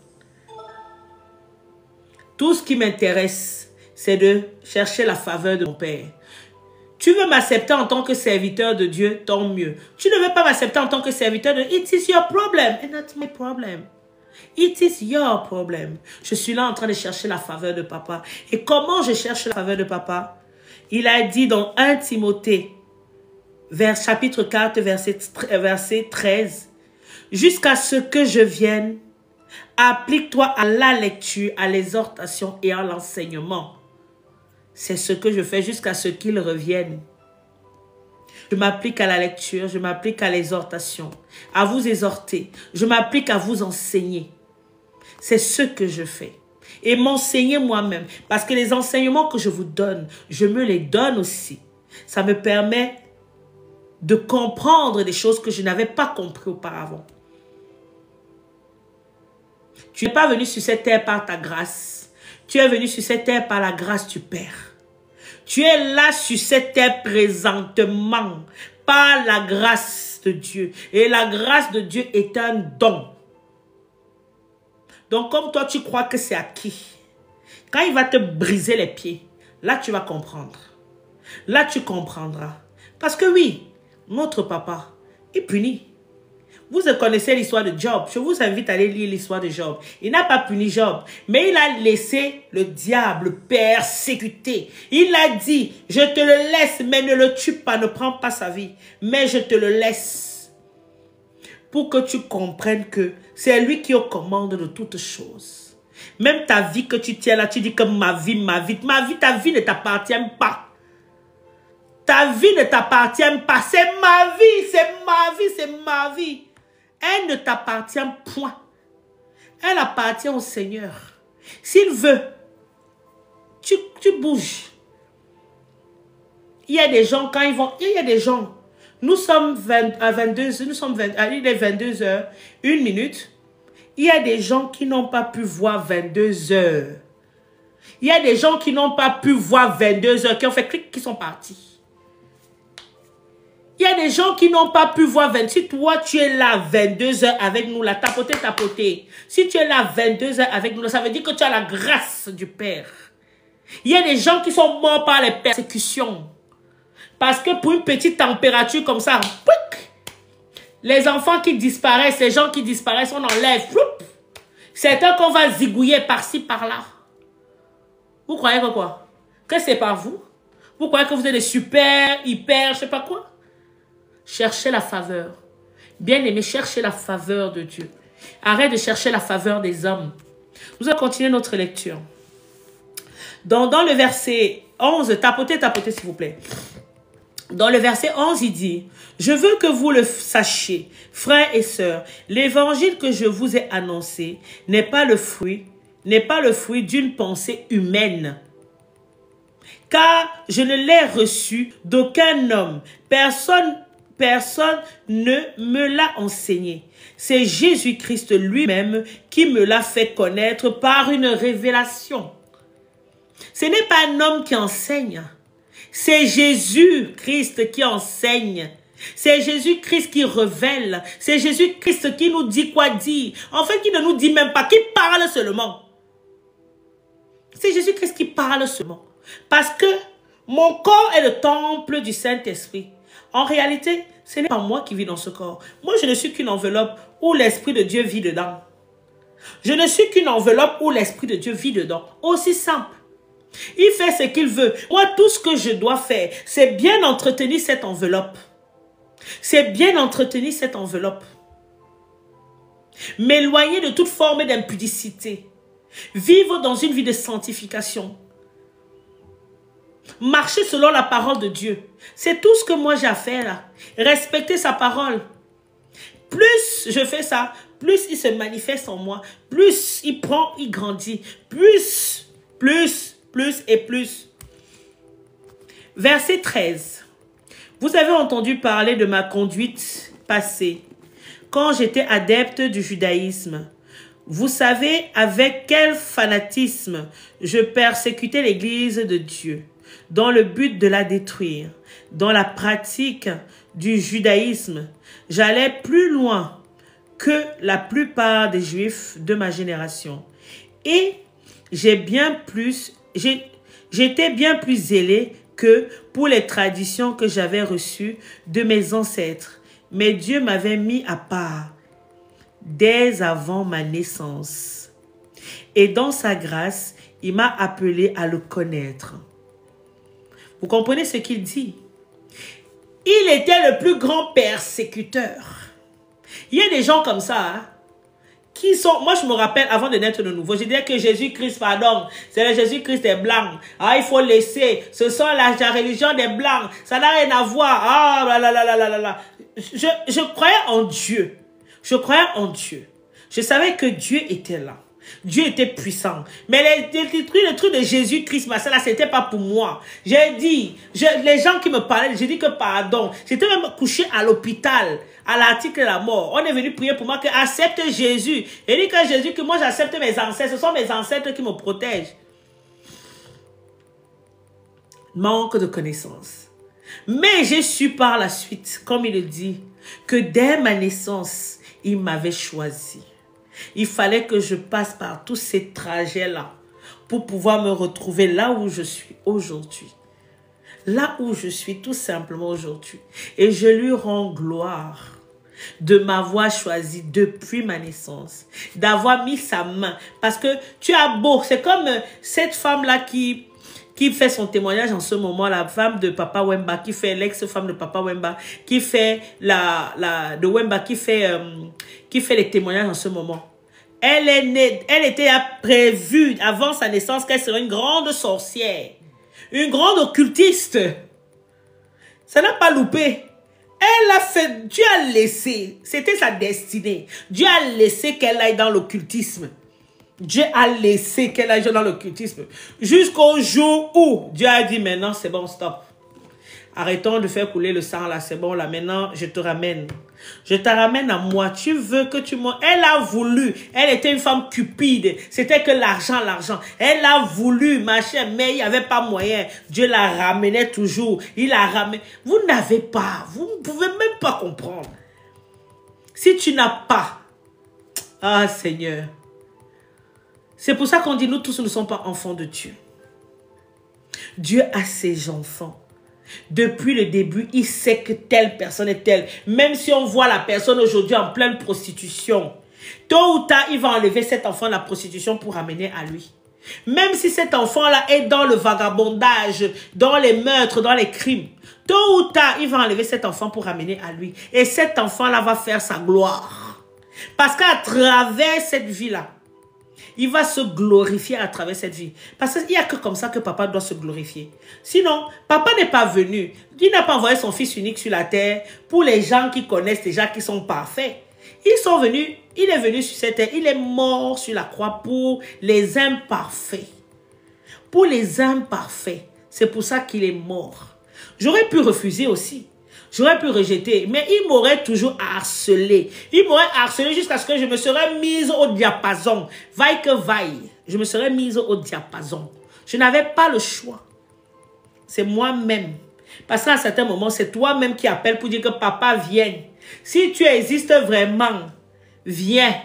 Tout ce qui m'intéresse, c'est de chercher la faveur de mon Père. Tu veux m'accepter en tant que serviteur de Dieu, tant mieux. Tu ne veux pas m'accepter en tant que serviteur de Dieu, it is your problem and not my problem. It is your problem. Je suis là en train de chercher la faveur de papa. Et comment je cherche la faveur de papa? Il a dit dans 1 Timothée, chapitre 4, verset 13, « Jusqu'à ce que je vienne, applique-toi à la lecture, à l'exhortation et à l'enseignement. » C'est ce que je fais jusqu'à ce qu'il revienne. Je m'applique à la lecture, je m'applique à l'exhortation, à vous exhorter. Je m'applique à vous enseigner. C'est ce que je fais. Et m'enseigner moi-même. Parce que les enseignements que je vous donne, je me les donne aussi. Ça me permet de comprendre des choses que je n'avais pas compris auparavant. Tu n'es pas venu sur cette terre par ta grâce. Tu es venu sur cette terre par la grâce du Père. Tu es là sur cette terre présentement par la grâce de Dieu. Et la grâce de Dieu est un don. Donc comme toi tu crois que c'est acquis, quand il va te briser les pieds, là tu vas comprendre. Là tu comprendras. Parce que oui, notre papa, il punit. Vous connaissez l'histoire de Job. Je vous invite à aller lire l'histoire de Job. Il n'a pas puni Job, mais il a laissé le diable persécuter. Il a dit, je te le laisse, mais ne le tue pas, ne prends pas sa vie. Mais je te le laisse. Pour que tu comprennes que c'est lui qui est aux commandes de toutes choses. Même ta vie que tu tiens là, tu dis que ma vie, ta vie ne t'appartient pas. Ta vie ne t'appartient pas. C'est ma vie, c'est ma vie, c'est ma vie. Elle ne t'appartient point. Elle appartient au Seigneur. S'il veut, tu bouges. Il y a des gens, quand ils vont... Il y a des gens... Nous sommes à 22h, il est 22h, 1 minute. Il y a des gens qui n'ont pas pu voir 22h. Il y a des gens qui n'ont pas pu voir 22h, qui ont fait clic, qui sont partis. Il y a des gens qui n'ont pas pu voir 22h. Si toi, tu es là 22h avec nous, là, tapoter. Si tu es là 22h avec nous, là, ça veut dire que tu as la grâce du Père. Il y a des gens qui sont morts par les persécutions. Parce que pour une petite température comme ça, les enfants qui disparaissent, les gens qui disparaissent, on enlève. C'est un qu'on va zigouiller par-ci, par-là. Vous croyez que quoi? Que c'est pas vous? Vous croyez que vous êtes des super, hyper, je sais pas quoi? Cherchez la faveur. Bien-aimé, cherchez la faveur de Dieu. Arrête de chercher la faveur des hommes. Nous allons continuer notre lecture. Dans le verset 11, tapotez s'il vous plaît. Dans le verset 11, il dit, « Je veux que vous le sachiez, frères et sœurs, l'évangile que je vous ai annoncé n'est pas le fruit d'une pensée humaine. Car je ne l'ai reçu d'aucun homme. Personne ne me l'a enseigné. C'est Jésus-Christ lui-même qui me l'a fait connaître par une révélation. » Ce n'est pas un homme qui enseigne. C'est Jésus-Christ qui enseigne. C'est Jésus-Christ qui révèle. C'est Jésus-Christ qui nous dit quoi dire. En fait, qui ne nous dit même pas, qui parle seulement. C'est Jésus-Christ qui parle seulement. Parce que mon corps est le temple du Saint-Esprit. En réalité, ce n'est pas moi qui vis dans ce corps. Moi, je ne suis qu'une enveloppe où l'Esprit de Dieu vit dedans. Je ne suis qu'une enveloppe où l'Esprit de Dieu vit dedans. Aussi simple. Il fait ce qu'il veut. Moi, tout ce que je dois faire, c'est bien entretenir cette enveloppe. C'est bien entretenir cette enveloppe. M'éloigner de toute forme d'impudicité. Vivre dans une vie de sanctification. Marcher selon la parole de Dieu. C'est tout ce que moi j'ai à faire là. Respecter sa parole. Plus je fais ça, plus il se manifeste en moi. Plus il prend, il grandit. Plus et plus. Verset 13. Vous avez entendu parler de ma conduite passée, quand j'étais adepte du judaïsme. Vous savez avec quel fanatisme je persécutais l'Église de Dieu, dans le but de la détruire. Dans la pratique du judaïsme, j'allais plus loin que la plupart des Juifs de ma génération. Et j'étais bien plus zélé que pour les traditions que j'avais reçues de mes ancêtres. Mais Dieu m'avait mis à part dès avant ma naissance. Et dans sa grâce, il m'a appelé à le connaître. Vous comprenez ce qu'il dit? Il était le plus grand persécuteur. Il y a des gens comme ça, hein, qui sont... Moi, je me rappelle, avant de naître de nouveau, je disais que Jésus-Christ, pardon, c'est le Jésus-Christ des Blancs. Ah, il faut laisser. Ce sont la religion des Blancs. Ça n'a rien à voir. Ah, là, là, là, là, là, là. Je croyais en Dieu. Je croyais en Dieu. Je savais que Dieu était là. Dieu était puissant. Mais le truc de Jésus-Christ, là, c'était pas pour moi. J'ai dit, les gens qui me parlaient, j'ai dit que pardon. J'étais même couché à l'hôpital, à l'article de la mort. On est venu prier pour moi que accepte Jésus. Et dit que Jésus, que moi j'accepte mes ancêtres. Ce sont mes ancêtres qui me protègent. Manque de connaissance. Mais j'ai su par la suite, comme il le dit, que dès ma naissance, il m'avait choisi. Il fallait que je passe par tous ces trajets-là pour pouvoir me retrouver là où je suis aujourd'hui. Là où je suis tout simplement aujourd'hui. Et je lui rends gloire de m'avoir choisi depuis ma naissance. D'avoir mis sa main. Parce que tu as beau. C'est comme cette femme-là qui fait son témoignage en ce moment, la femme de Papa Wemba, qui fait l'ex-femme de Papa Wemba, qui fait de Wemba, qui fait les témoignages en ce moment. Elle est née, elle était prévue avant sa naissance qu'elle serait une grande sorcière, une grande occultiste. Ça n'a pas loupé. Elle a fait, Dieu a laissé, c'était sa destinée. Dieu a laissé qu'elle aille dans l'occultisme. Dieu a laissé qu'elle aille dans l'occultisme. Jusqu'au jour où Dieu a dit maintenant c'est bon, stop. Arrêtons de faire couler le sang là, c'est bon là, maintenant je te ramène. Je te ramène à moi. Tu veux que tu m'en... Elle a voulu. Elle était une femme cupide. C'était que l'argent, l'argent. Elle a voulu, machin, mais il n'y avait pas moyen. Dieu la ramenait toujours. Il la ramenait. Vous n'avez pas. Vous ne pouvez même pas comprendre. Si tu n'as pas. Ah Seigneur. C'est pour ça qu'on dit nous tous ne sommes pas enfants de Dieu. Dieu a ses enfants. Depuis le début, il sait que telle personne est telle. Même si on voit la personne aujourd'hui en pleine prostitution, tôt ou tard, il va enlever cet enfant de la prostitution pour ramener à lui. Même si cet enfant-là est dans le vagabondage, dans les meurtres, dans les crimes, tôt ou tard, il va enlever cet enfant pour ramener à lui. Et cet enfant-là va faire sa gloire. Parce qu'à travers cette vie-là, il va se glorifier à travers cette vie. Parce qu'il n'y a que comme ça que papa doit se glorifier. Sinon, papa n'est pas venu. Il n'a pas envoyé son fils unique sur la terre pour les gens qui connaissent déjà, qui sont parfaits. Ils sont venus, il est venu sur cette terre, il est mort sur la croix pour les imparfaits. Pour les imparfaits. C'est pour ça qu'il est mort. J'aurais pu refuser aussi. J'aurais pu rejeter, mais il m'aurait toujours harcelé. Il m'aurait harcelé jusqu'à ce que je me serais mise au diapason. Vaille que vaille, je me serais mise au diapason. Je n'avais pas le choix. C'est moi-même. Parce qu'à un certain moment, c'est toi-même qui appelles pour dire que papa vienne. Si tu existes vraiment, viens.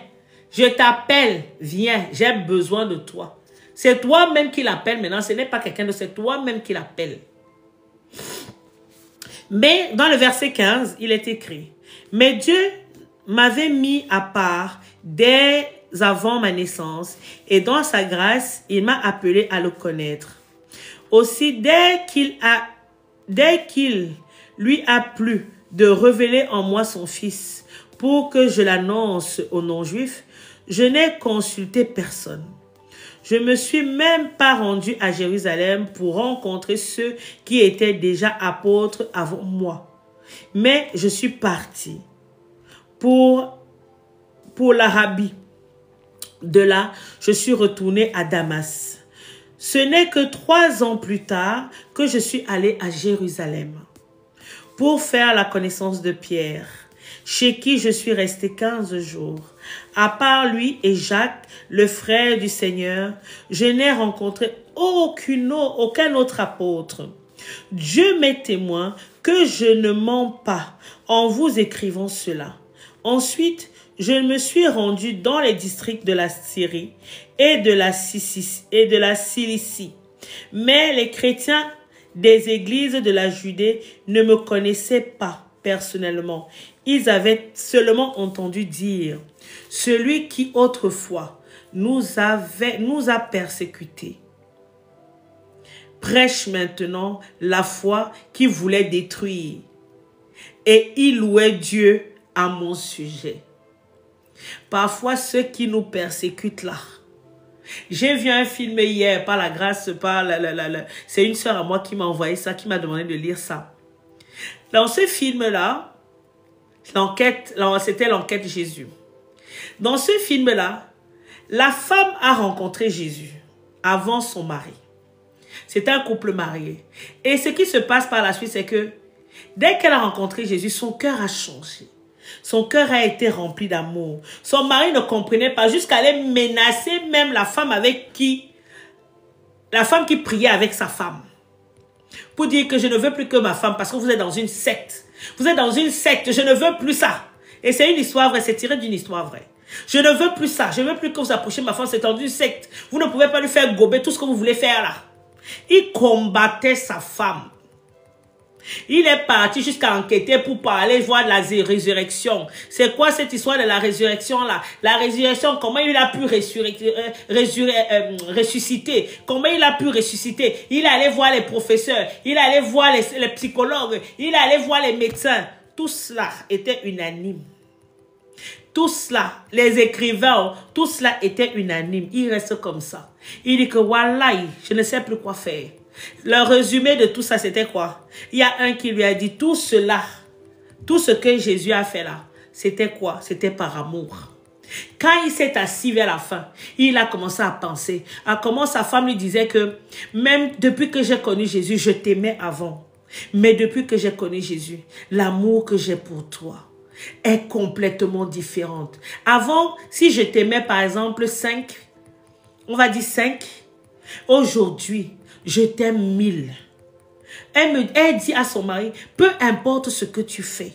Je t'appelle, viens. J'ai besoin de toi. C'est toi-même qui l'appelle maintenant. Ce n'est pas quelqu'un d'autre, c'est toi-même qui l'appelle. Mais dans le verset 15, il est écrit, « Mais Dieu m'avait mis à part dès avant ma naissance, et dans sa grâce, il m'a appelé à le connaître. Aussi, dès qu'il lui a plu de révéler en moi son Fils, pour que je l'annonce aux non-juifs, je n'ai consulté personne. Je ne me suis même pas rendu à Jérusalem pour rencontrer ceux qui étaient déjà apôtres avant moi. Mais je suis parti pour l'Arabie. De là, je suis retourné à Damas. Ce n'est que 3 ans plus tard que je suis allé à Jérusalem pour faire la connaissance de Pierre, chez qui je suis resté 15 jours. À part lui et Jacques, le frère du Seigneur, je n'ai rencontré aucun autre apôtre. Dieu m'est témoin que je ne mens pas en vous écrivant cela. Ensuite, je me suis rendu dans les districts de la Syrie et de la Cilicie. Mais les chrétiens des églises de la Judée ne me connaissaient pas personnellement. Ils avaient seulement entendu dire, celui qui autrefois nous a persécutés prêche maintenant la foi qui voulait détruire. Et il louait Dieu à mon sujet. Parfois, ceux qui nous persécutent là. J'ai vu un film hier, par la grâce, c'est une sœur à moi qui m'a envoyé ça, qui m'a demandé de lire ça. Dans ce film-là, c'était l'enquête Jésus. Dans ce film-là, la femme a rencontré Jésus avant son mari. C'est un couple marié. Et ce qui se passe par la suite, c'est que dès qu'elle a rencontré Jésus, son cœur a changé. Son cœur a été rempli d'amour. Son mari ne comprenait pas jusqu'à aller menacer même la femme qui priait avec sa femme. Pour dire que je ne veux plus que ma femme parce que vous êtes dans une secte. Vous êtes dans une secte, je ne veux plus ça. Et c'est une histoire vraie, c'est tiré d'une histoire vraie. Je ne veux plus ça, je ne veux plus que vous approchiez ma femme, c'est dans une secte. Vous ne pouvez pas lui faire gober tout ce que vous voulez faire là. Il combattait sa femme. Il est parti jusqu'à enquêter pour parler, voir de la résurrection. C'est quoi cette histoire de la résurrection là? La résurrection, comment il a pu ressusciter? Comment il a pu ressusciter? Il allait voir les professeurs, il allait voir les psychologues, il allait voir les médecins. Tout cela était unanime. Tout cela, les écrivains, tout cela était unanime. Il reste comme ça. Il dit que wallahi, je ne sais plus quoi faire. Le résumé de tout ça, c'était quoi? Il y a un qui lui a dit tout cela, tout ce que Jésus a fait là, c'était quoi? C'était par amour. Quand il s'est assis vers la fin, il a commencé à penser à comment sa femme lui disait que même depuis que j'ai connu Jésus, je t'aimais avant. Mais depuis que j'ai connu Jésus, l'amour que j'ai pour toi est complètement différente. Avant, si je t'aimais par exemple 5, on va dire 5, aujourd'hui, je t'aime 1000. Elle dit à son mari, peu importe ce que tu fais,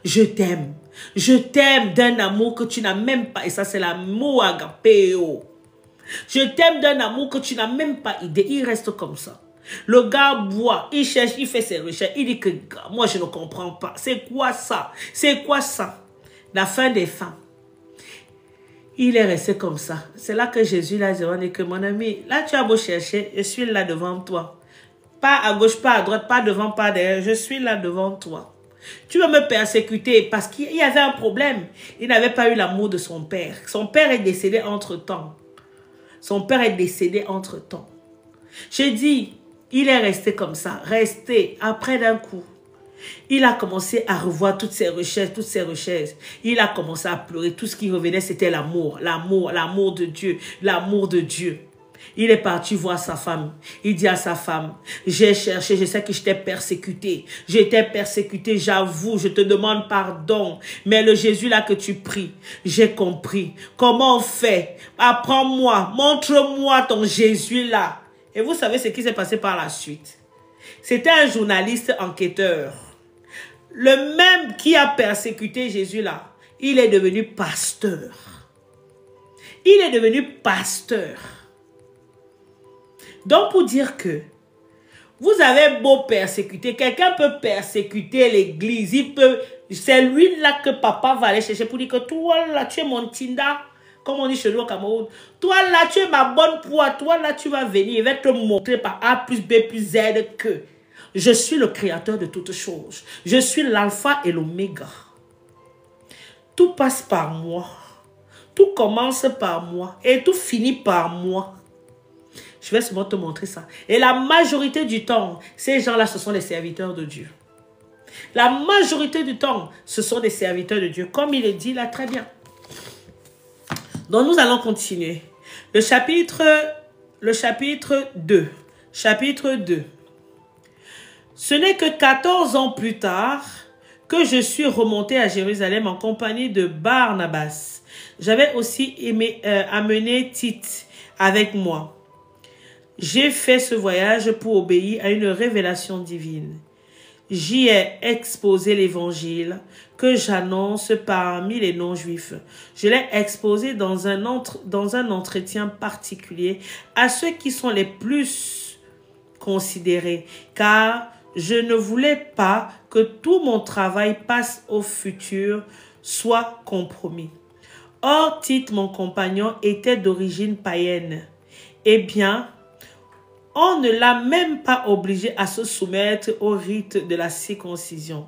je t'aime. Je t'aime d'un amour que tu n'as même pas. Et ça, c'est l'amour agapéo. Je t'aime d'un amour que tu n'as même pas idée. Il reste comme ça. Le gars boit, il cherche, il fait ses recherches. Il dit que, moi, je ne comprends pas. C'est quoi ça? C'est quoi ça? La fin des fins. Il est resté comme ça. C'est là que Jésus l'a demandé que mon ami, là tu as beau chercher, je suis là devant toi. Pas à gauche, pas à droite, pas devant, pas derrière. Je suis là devant toi. Tu veux me persécuter parce qu'il y avait un problème. Il n'avait pas eu l'amour de son père. Son père est décédé entre-temps. Son père est décédé entre-temps. J'ai dit, il est resté comme ça. Resté après d'un coup. Il a commencé à revoir toutes ses recherches, toutes ses recherches. Il a commencé à pleurer. Tout ce qui revenait, c'était l'amour. L'amour, l'amour de Dieu. L'amour de Dieu. Il est parti voir sa femme. Il dit à sa femme, j'ai cherché, je sais que je t'ai persécuté. J'étais persécuté, j'avoue, je te demande pardon. Mais le Jésus là que tu pries, j'ai compris. Comment on fait? Apprends-moi, montre-moi ton Jésus là. Et vous savez ce qui s'est passé par la suite? C'était un journaliste enquêteur. Le même qui a persécuté Jésus là, il est devenu pasteur. Il est devenu pasteur. Donc pour dire que vous avez beau persécuter, quelqu'un peut persécuter l'église, c'est lui là que papa va aller chercher pour dire que toi là tu es mon tinda, comme on dit chez nous au Cameroun. Toi là tu es ma bonne proie, toi là tu vas venir, il va te montrer par A plus B plus Z que je suis le créateur de toutes choses. Je suis l'alpha et l'oméga. Tout passe par moi. Tout commence par moi et tout finit par moi. Je vais seulement te montrer ça. Et la majorité du temps, ces gens-là, ce sont les serviteurs de Dieu. La majorité du temps, ce sont des serviteurs de Dieu. Comme il est dit là, très bien. Donc, nous allons continuer. Le chapitre 2. Chapitre 2. Ce n'est que 14 ans plus tard que je suis remonté à Jérusalem en compagnie de Barnabas. J'avais aussi amené Tite avec moi. J'ai fait ce voyage pour obéir à une révélation divine. J'y ai exposé l'évangile que j'annonce parmi les non-juifs. Je l'ai exposé dans un entretien particulier à ceux qui sont les plus considérés, car je ne voulais pas que tout mon travail passe au futur soit compromis. Or, Tite, mon compagnon, était d'origine païenne. Eh bien, on ne l'a même pas obligé à se soumettre au rite de la circoncision.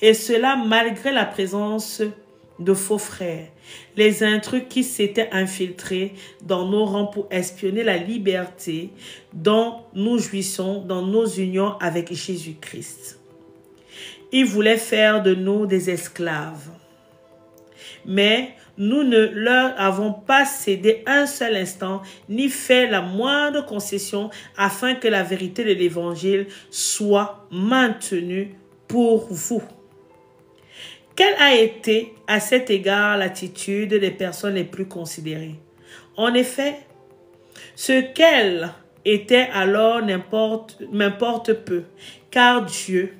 Et cela malgré la présence de faux frères, les intrus qui s'étaient infiltrés dans nos rangs pour espionner la liberté dont nous jouissons dans nos unions avec Jésus-Christ. Ils voulaient faire de nous des esclaves. Mais nous ne leur avons pas cédé un seul instant, ni fait la moindre concession, afin que la vérité de l'Évangile soit maintenue pour vous. Quelle a été à cet égard l'attitude des personnes les plus considérées? En effet, ce qu'elles étaient alors m'importe peu, car Dieu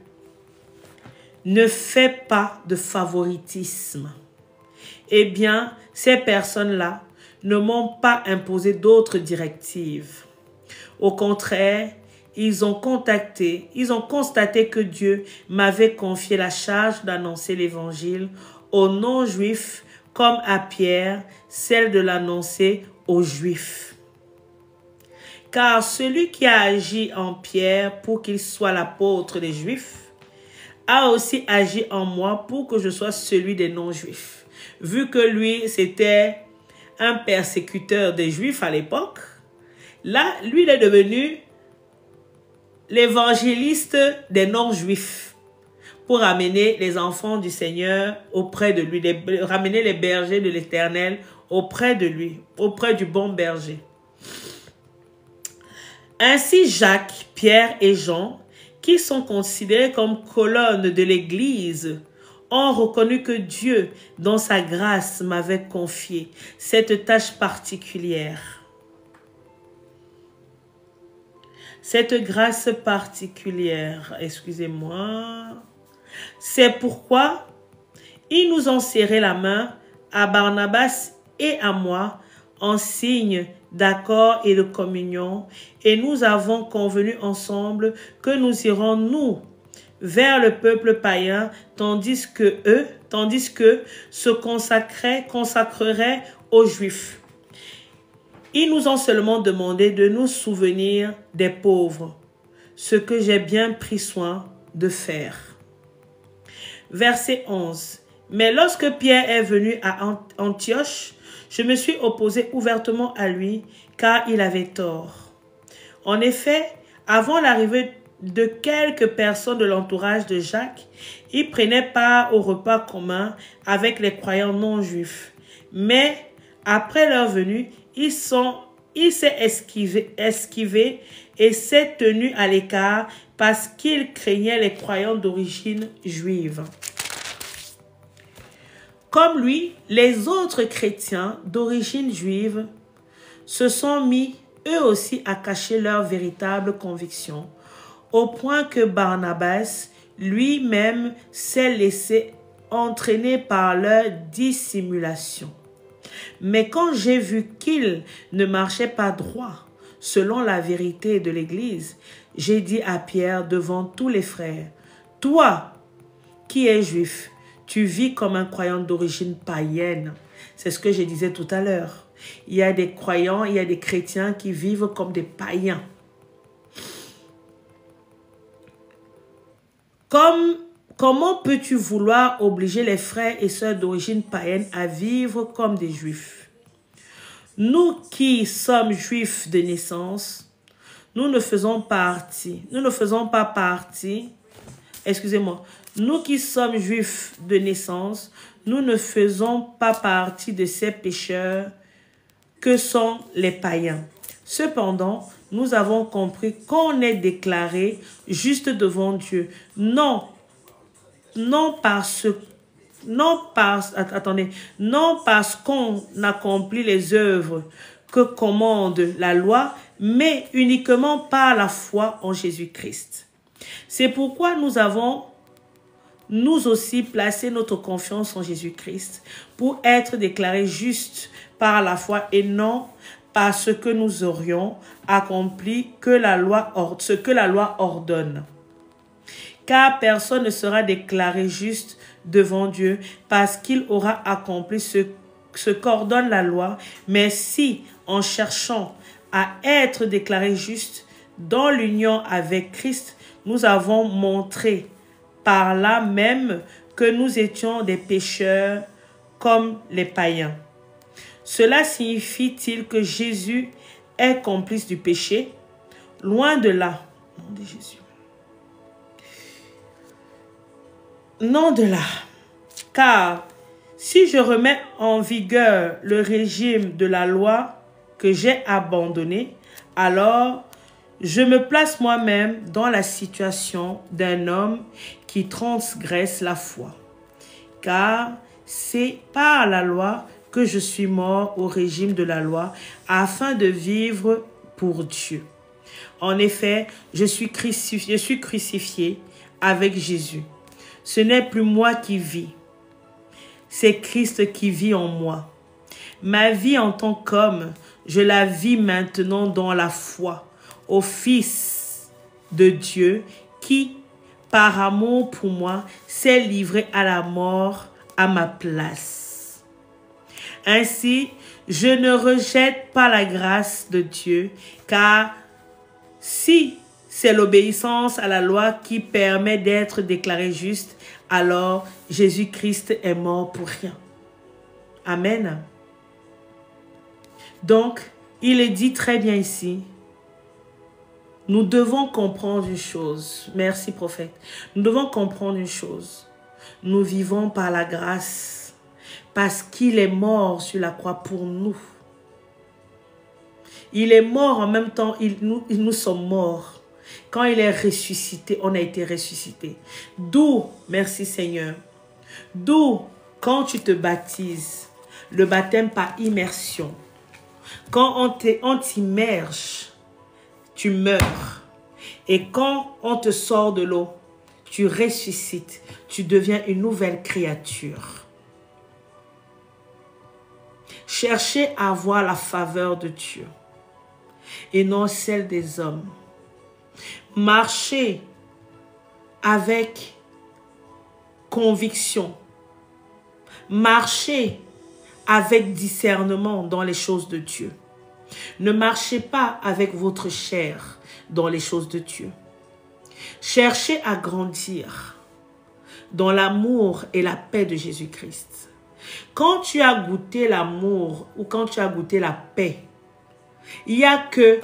ne fait pas de favoritisme. Eh bien, ces personnes-là ne m'ont pas imposé d'autres directives. Au contraire, ils ont constaté que Dieu m'avait confié la charge d'annoncer l'évangile aux non-juifs comme à Pierre, celle de l'annoncer aux juifs. Car celui qui a agi en Pierre pour qu'il soit l'apôtre des juifs, a aussi agi en moi pour que je sois celui des non-juifs. Vu que lui, c'était un persécuteur des Juifs à l'époque, là, lui, il est devenu l'évangéliste des non-juifs pour ramener les enfants du Seigneur auprès de lui, ramener les bergers de l'Éternel auprès de lui, auprès du bon berger. Ainsi, Jacques, Pierre et Jean, qui sont considérés comme colonnes de l'Église, ont reconnu que Dieu, dans sa grâce, m'avait confié cette tâche particulière. Cette grâce particulière, excusez-moi, c'est pourquoi ils nous ont serré la main à Barnabas et à moi en signe d'accord et de communion, et nous avons convenu ensemble que nous irons, nous, vers le peuple païen, tandis que se consacreraient aux Juifs. Ils nous ont seulement demandé de nous souvenir des pauvres, ce que j'ai bien pris soin de faire. Verset 11. Mais lorsque Pierre est venu à Antioche, je me suis opposé ouvertement à lui, car il avait tort. En effet, avant l'arrivée de quelques personnes de l'entourage de Jacques, il prenait part au repas commun avec les croyants non-juifs. Mais après leur venue, il s'est esquivé et s'est tenu à l'écart parce qu'il craignait les croyants d'origine juive. Comme lui, les autres chrétiens d'origine juive se sont mis eux aussi à cacher leurs véritables convictions, au point que Barnabas lui-même s'est laissé entraîner par leur dissimulation. Mais quand j'ai vu qu'il ne marchait pas droit selon la vérité de l'Église, j'ai dit à Pierre devant tous les frères, « Toi qui es juif, tu vis comme un croyant d'origine païenne. » C'est ce que je disais tout à l'heure. Il y a des croyants, il y a des chrétiens qui vivent comme des païens. Comment peux-tu vouloir obliger les frères et sœurs d'origine païenne à vivre comme des juifs? Nous qui sommes juifs de naissance, nous ne faisons pas partie, excusez-moi, nous qui sommes juifs de naissance, nous ne faisons pas partie de ces pécheurs que sont les païens. Cependant, nous avons compris qu'on est déclaré juste devant Dieu. Non parce qu'on accomplit les œuvres que commande la loi, mais uniquement par la foi en Jésus-Christ. C'est pourquoi nous avons, nous aussi, placé notre confiance en Jésus-Christ pour être déclarés justes par la foi et non parce que nous aurions accompli ce que la loi ordonne. Car personne ne sera déclaré juste devant Dieu parce qu'il aura accompli ce qu'ordonne la loi, mais si, en cherchant à être déclaré juste dans l'union avec Christ, nous avons montré par là même que nous étions des pécheurs comme les païens. Cela signifie-t-il que Jésus est complice du péché? Loin de là. Nom de Jésus. Non de là. Car si je remets en vigueur le régime de la loi que j'ai abandonné, alors je me place moi-même dans la situation d'un homme qui transgresse la foi. Car c'est par la loi que je suis mort au régime de la loi afin de vivre pour Dieu. En effet, je suis crucifié avec Jésus. Ce n'est plus moi qui vis, c'est Christ qui vit en moi. Ma vie en tant qu'homme, je la vis maintenant dans la foi au Fils de Dieu qui, par amour pour moi, s'est livré à la mort à ma place. Ainsi, je ne rejette pas la grâce de Dieu, car si c'est l'obéissance à la loi qui permet d'être déclaré juste, alors Jésus-Christ est mort pour rien. Amen. Donc, il est dit très bien ici, nous devons comprendre une chose. Merci, prophète. Nous devons comprendre une chose. Nous vivons par la grâce, parce qu'il est mort sur la croix pour nous. Il est mort en même temps, nous sommes morts. Quand il est ressuscité, on a été ressuscité. D'où, merci Seigneur, d'où quand tu te baptises, le baptême par immersion, quand on t'immerge, tu meurs. Et quand on te sort de l'eau, tu ressuscites, tu deviens une nouvelle créature. Cherchez à avoir la faveur de Dieu et non celle des hommes. Marchez avec conviction. Marchez avec discernement dans les choses de Dieu. Ne marchez pas avec votre chair dans les choses de Dieu. Cherchez à grandir dans l'amour et la paix de Jésus-Christ. Quand tu as goûté l'amour ou quand tu as goûté la paix, il n'y a que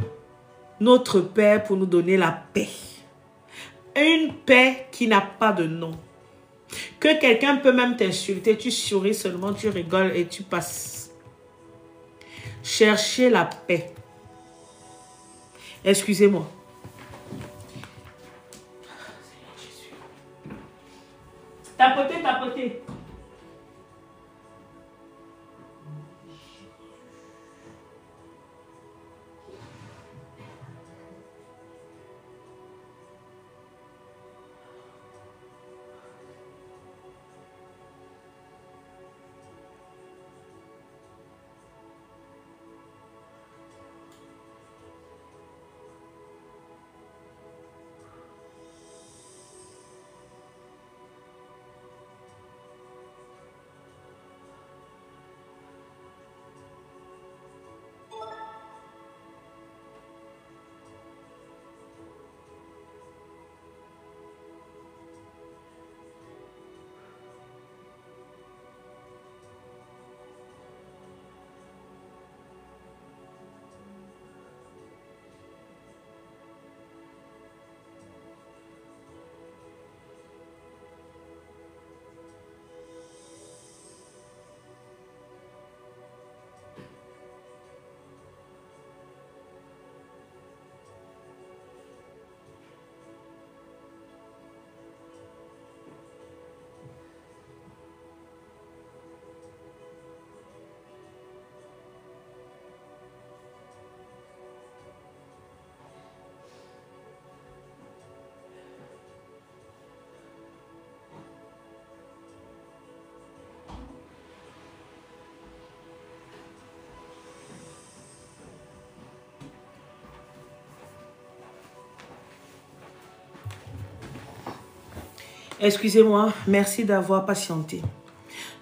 notre Père pour nous donner la paix. Une paix qui n'a pas de nom. Que quelqu'un peut même t'insulter, tu souris seulement, tu rigoles et tu passes. Cherchez la paix. Excusez-moi. Tapotez, tapotez. Excusez-moi, merci d'avoir patienté.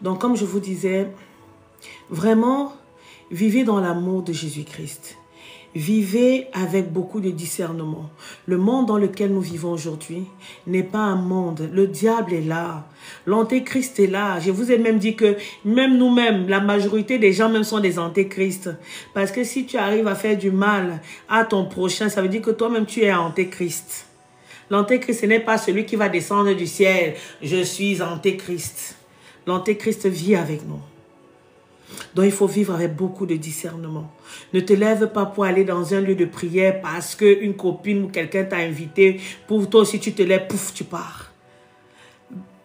Donc, comme je vous disais, vraiment, vivez dans l'amour de Jésus-Christ. Vivez avec beaucoup de discernement. Le monde dans lequel nous vivons aujourd'hui n'est pas un monde. Le diable est là. L'antéchrist est là. Je vous ai même dit que même nous-mêmes, la majorité des gens même sont des antéchrists. Parce que si tu arrives à faire du mal à ton prochain, ça veut dire que toi-même tu es antéchrist. L'antéchrist, ce n'est pas celui qui va descendre du ciel. Je suis antéchrist. L'antéchrist vit avec nous. Donc, il faut vivre avec beaucoup de discernement. Ne te lève pas pour aller dans un lieu de prière parce qu'une copine ou quelqu'un t'a invité. Pour toi aussi, tu te lèves, pouf, tu pars.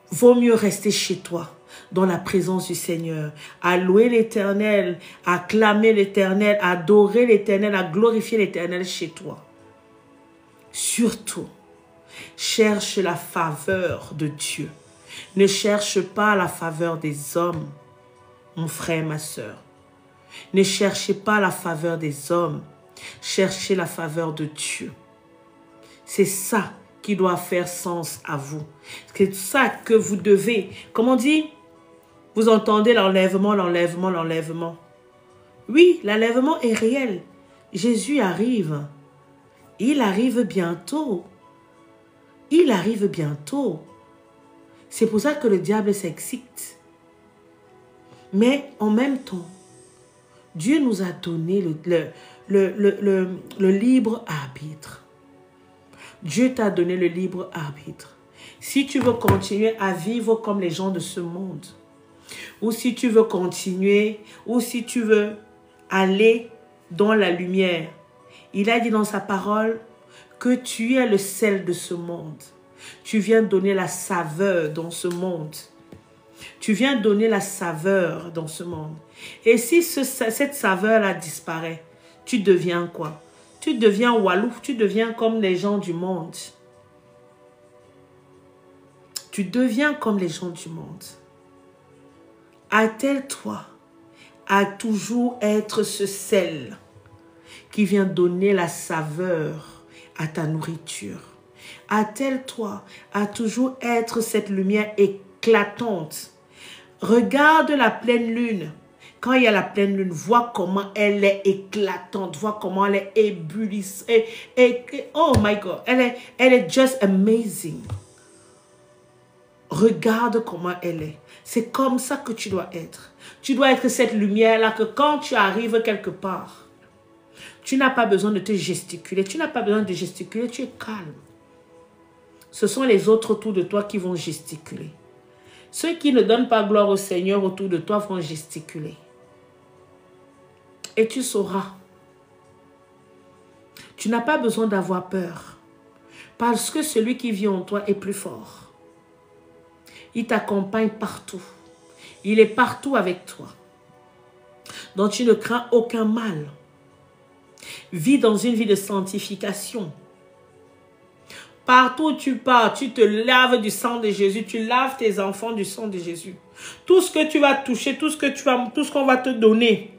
Vaut mieux rester chez toi, dans la présence du Seigneur, à louer l'Éternel, à clamer l'Éternel, à adorer l'Éternel, à glorifier l'Éternel chez toi. Surtout, cherche la faveur de Dieu. Ne cherche pas la faveur des hommes. Mon frère, ma soeur, ne cherchez pas la faveur des hommes, cherchez la faveur de Dieu. C'est ça qui doit faire sens à vous. C'est ça que vous devez, comme on dit, vous entendez l'enlèvement, l'enlèvement, l'enlèvement. Oui, l'enlèvement est réel. Jésus arrive. Il arrive bientôt. Il arrive bientôt. C'est pour ça que le diable s'excite. Mais en même temps, Dieu nous a donné le libre arbitre. Dieu t'a donné le libre arbitre. Si tu veux continuer à vivre comme les gens de ce monde, ou si tu veux continuer, ou si tu veux aller dans la lumière, il a dit dans sa parole que tu es le sel de ce monde. Tu viens donner la saveur dans ce monde. Tu viens donner la saveur dans ce monde. Et si cette saveur-là disparaît, tu deviens quoi? Tu deviens walou, tu deviens comme les gens du monde. Tu deviens comme les gens du monde. Attelle-toi à toujours être ce sel qui vient donner la saveur à ta nourriture. Attelle-toi à toujours être cette lumière éclatante. Regarde la pleine lune. Quand il y a la pleine lune, vois comment elle est éclatante. Vois comment elle est ébullition. Oh my God. Elle est just amazing. Regarde comment elle est. C'est comme ça que tu dois être. Tu dois être cette lumière-là que quand tu arrives quelque part, tu n'as pas besoin de te gesticuler. Tu n'as pas besoin de gesticuler. Tu es calme. Ce sont les autres autour de toi qui vont gesticuler. Ceux qui ne donnent pas gloire au Seigneur autour de toi vont gesticuler. Et tu sauras. Tu n'as pas besoin d'avoir peur. Parce que celui qui vit en toi est plus fort. Il t'accompagne partout. Il est partout avec toi. Donc tu ne crains aucun mal. Vis dans une vie de sanctification. Partout où tu pars, tu te laves du sang de Jésus. Tu laves tes enfants du sang de Jésus. Tout ce que tu vas toucher, tout ce qu'on va te donner.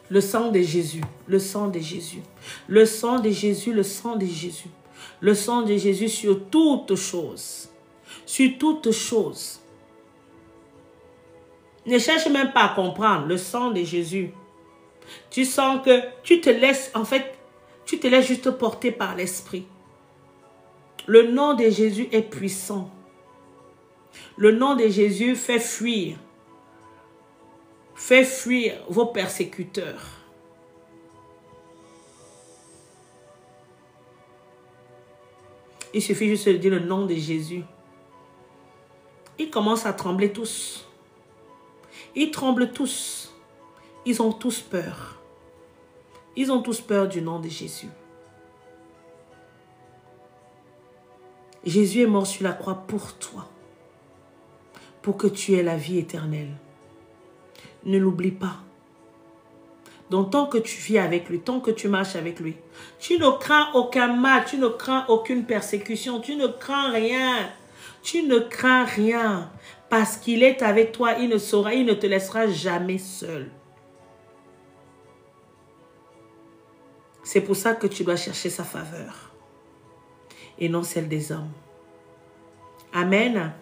Le sang de Jésus, le sang de Jésus. Le sang de Jésus, le sang de Jésus. Le sang de Jésus sur toutes choses. Sur toutes choses. Ne cherche même pas à comprendre le sang de Jésus. Tu sens que tu te laisses, en fait, tu te laisses juste porter par l'Esprit. Le nom de Jésus est puissant. Le nom de Jésus fait fuir vos persécuteurs. Il suffit juste de dire le nom de Jésus. Ils commencent à trembler tous. Ils tremblent tous. Ils ont tous peur. Ils ont tous peur du nom de Jésus. Jésus est mort sur la croix pour toi. Pour que tu aies la vie éternelle. Ne l'oublie pas. Donc tant que tu vis avec lui, tant que tu marches avec lui, tu ne crains aucun mal, tu ne crains aucune persécution, tu ne crains rien. Tu ne crains rien. Parce qu'il est avec toi, il ne te laissera jamais seul. C'est pour ça que tu dois chercher sa faveur. Et non celle des hommes. Amen.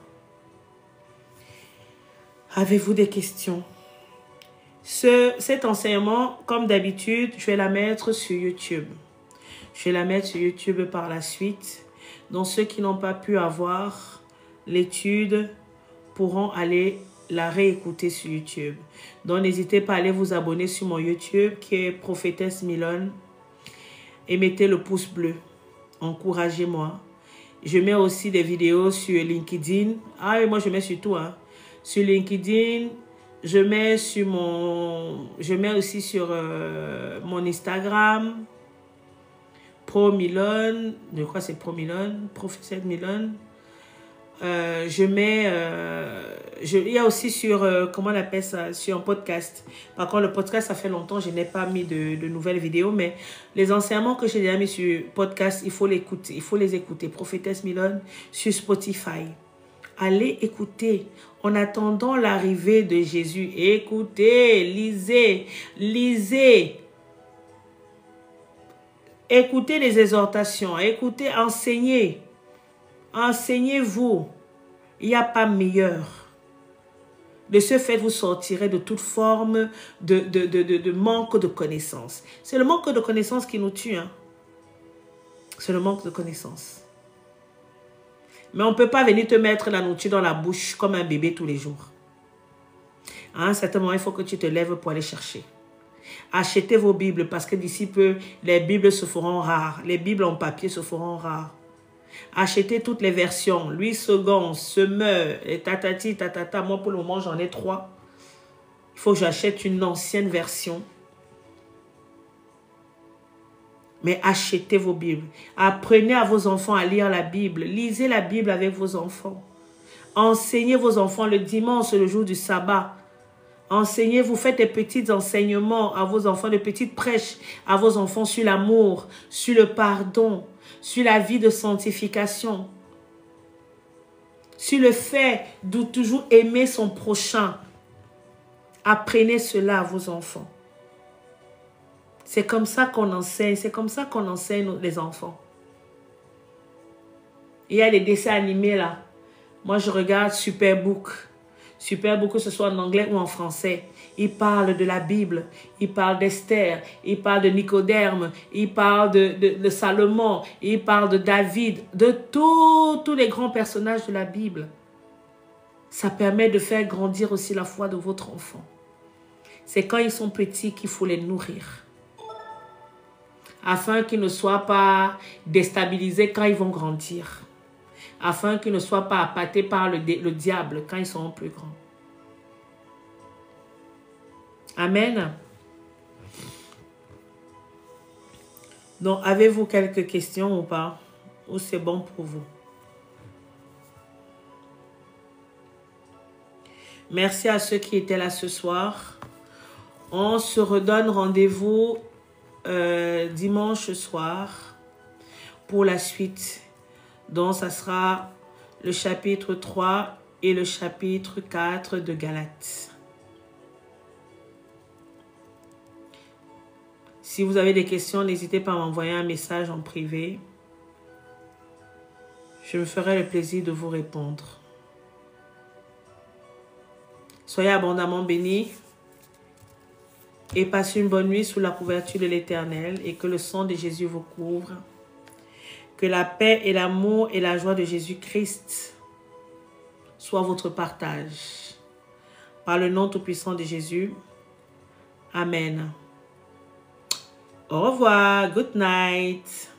Avez-vous des questions? Cet enseignement, comme d'habitude, je vais la mettre sur YouTube. Je vais la mettre sur YouTube par la suite. Donc, ceux qui n'ont pas pu avoir l'étude pourront aller la réécouter sur YouTube. Donc, n'hésitez pas à aller vous abonner sur mon YouTube qui est Prophétesse Milone. Et mettez le pouce bleu. Encouragez-moi. Je mets aussi des vidéos sur LinkedIn. Ah oui, moi je mets sur tout. Hein. Sur LinkedIn, je mets aussi sur mon Instagram. Pro Milone. Je crois que c'est Pro Milone. Prophétesse Milone. Il y a aussi sur, comment on appelle ça, sur un podcast. Par contre, le podcast, ça fait longtemps, je n'ai pas mis de nouvelles vidéos, mais les enseignements que j'ai déjà mis sur podcast, il faut les écouter. Prophétesse Milone sur Spotify. Allez écouter. En attendant l'arrivée de Jésus, écoutez, lisez. Écoutez les exhortations, écoutez, enseignez. Enseignez-vous. Il n'y a pas meilleur. De ce fait, vous sortirez de toute forme de manque de connaissances. C'est le manque de connaissances qui nous tue. Hein? C'est le manque de connaissances. Mais on ne peut pas venir te mettre la nourriture dans la bouche comme un bébé tous les jours. À un certain moment, il faut que tu te lèves pour aller chercher. Achetez vos Bibles parce que d'ici peu, les Bibles se feront rares. Les Bibles en papier se feront rares. Achetez toutes les versions. Louis II, Semeur, et tatati, tatata. Moi, pour le moment, j'en ai 3. Il faut que j'achète une ancienne version. Mais achetez vos Bibles. Apprenez à vos enfants à lire la Bible. Lisez la Bible avec vos enfants. Enseignez vos enfants le dimanche, le jour du sabbat. Enseignez, vous faites des petits enseignements à vos enfants, de petites prêches à vos enfants sur l'amour, sur le pardon, sur la vie de sanctification, sur le fait de toujours aimer son prochain. Apprenez cela à vos enfants. C'est comme ça qu'on enseigne, les enfants. Il y a les dessins animés là. Moi, je regarde Superbook. Superbook, que ce soit en anglais ou en français. Il parle de la Bible, il parle d'Esther, il parle de Nicodème, il parle de Salomon, il parle de David, de tous les grands personnages de la Bible. Ça permet de faire grandir aussi la foi de votre enfant. C'est quand ils sont petits qu'il faut les nourrir. Afin qu'ils ne soient pas déstabilisés quand ils vont grandir. Afin qu'ils ne soient pas appâtés par le diable quand ils seront plus grands. Amen. Donc, avez-vous quelques questions ou pas? Ou c'est bon pour vous? Merci à ceux qui étaient là ce soir. On se redonne rendez-vous dimanche soir pour la suite. Donc, ça sera le chapitre 3 et le chapitre 4 de Galates. Si vous avez des questions, n'hésitez pas à m'envoyer un message en privé. Je me ferai le plaisir de vous répondre. Soyez abondamment bénis et passez une bonne nuit sous la couverture de l'Éternel et que le sang de Jésus vous couvre. Que la paix et l'amour et la joie de Jésus-Christ soient votre partage. Par le nom tout-puissant de Jésus. Amen. Au revoir. Good night.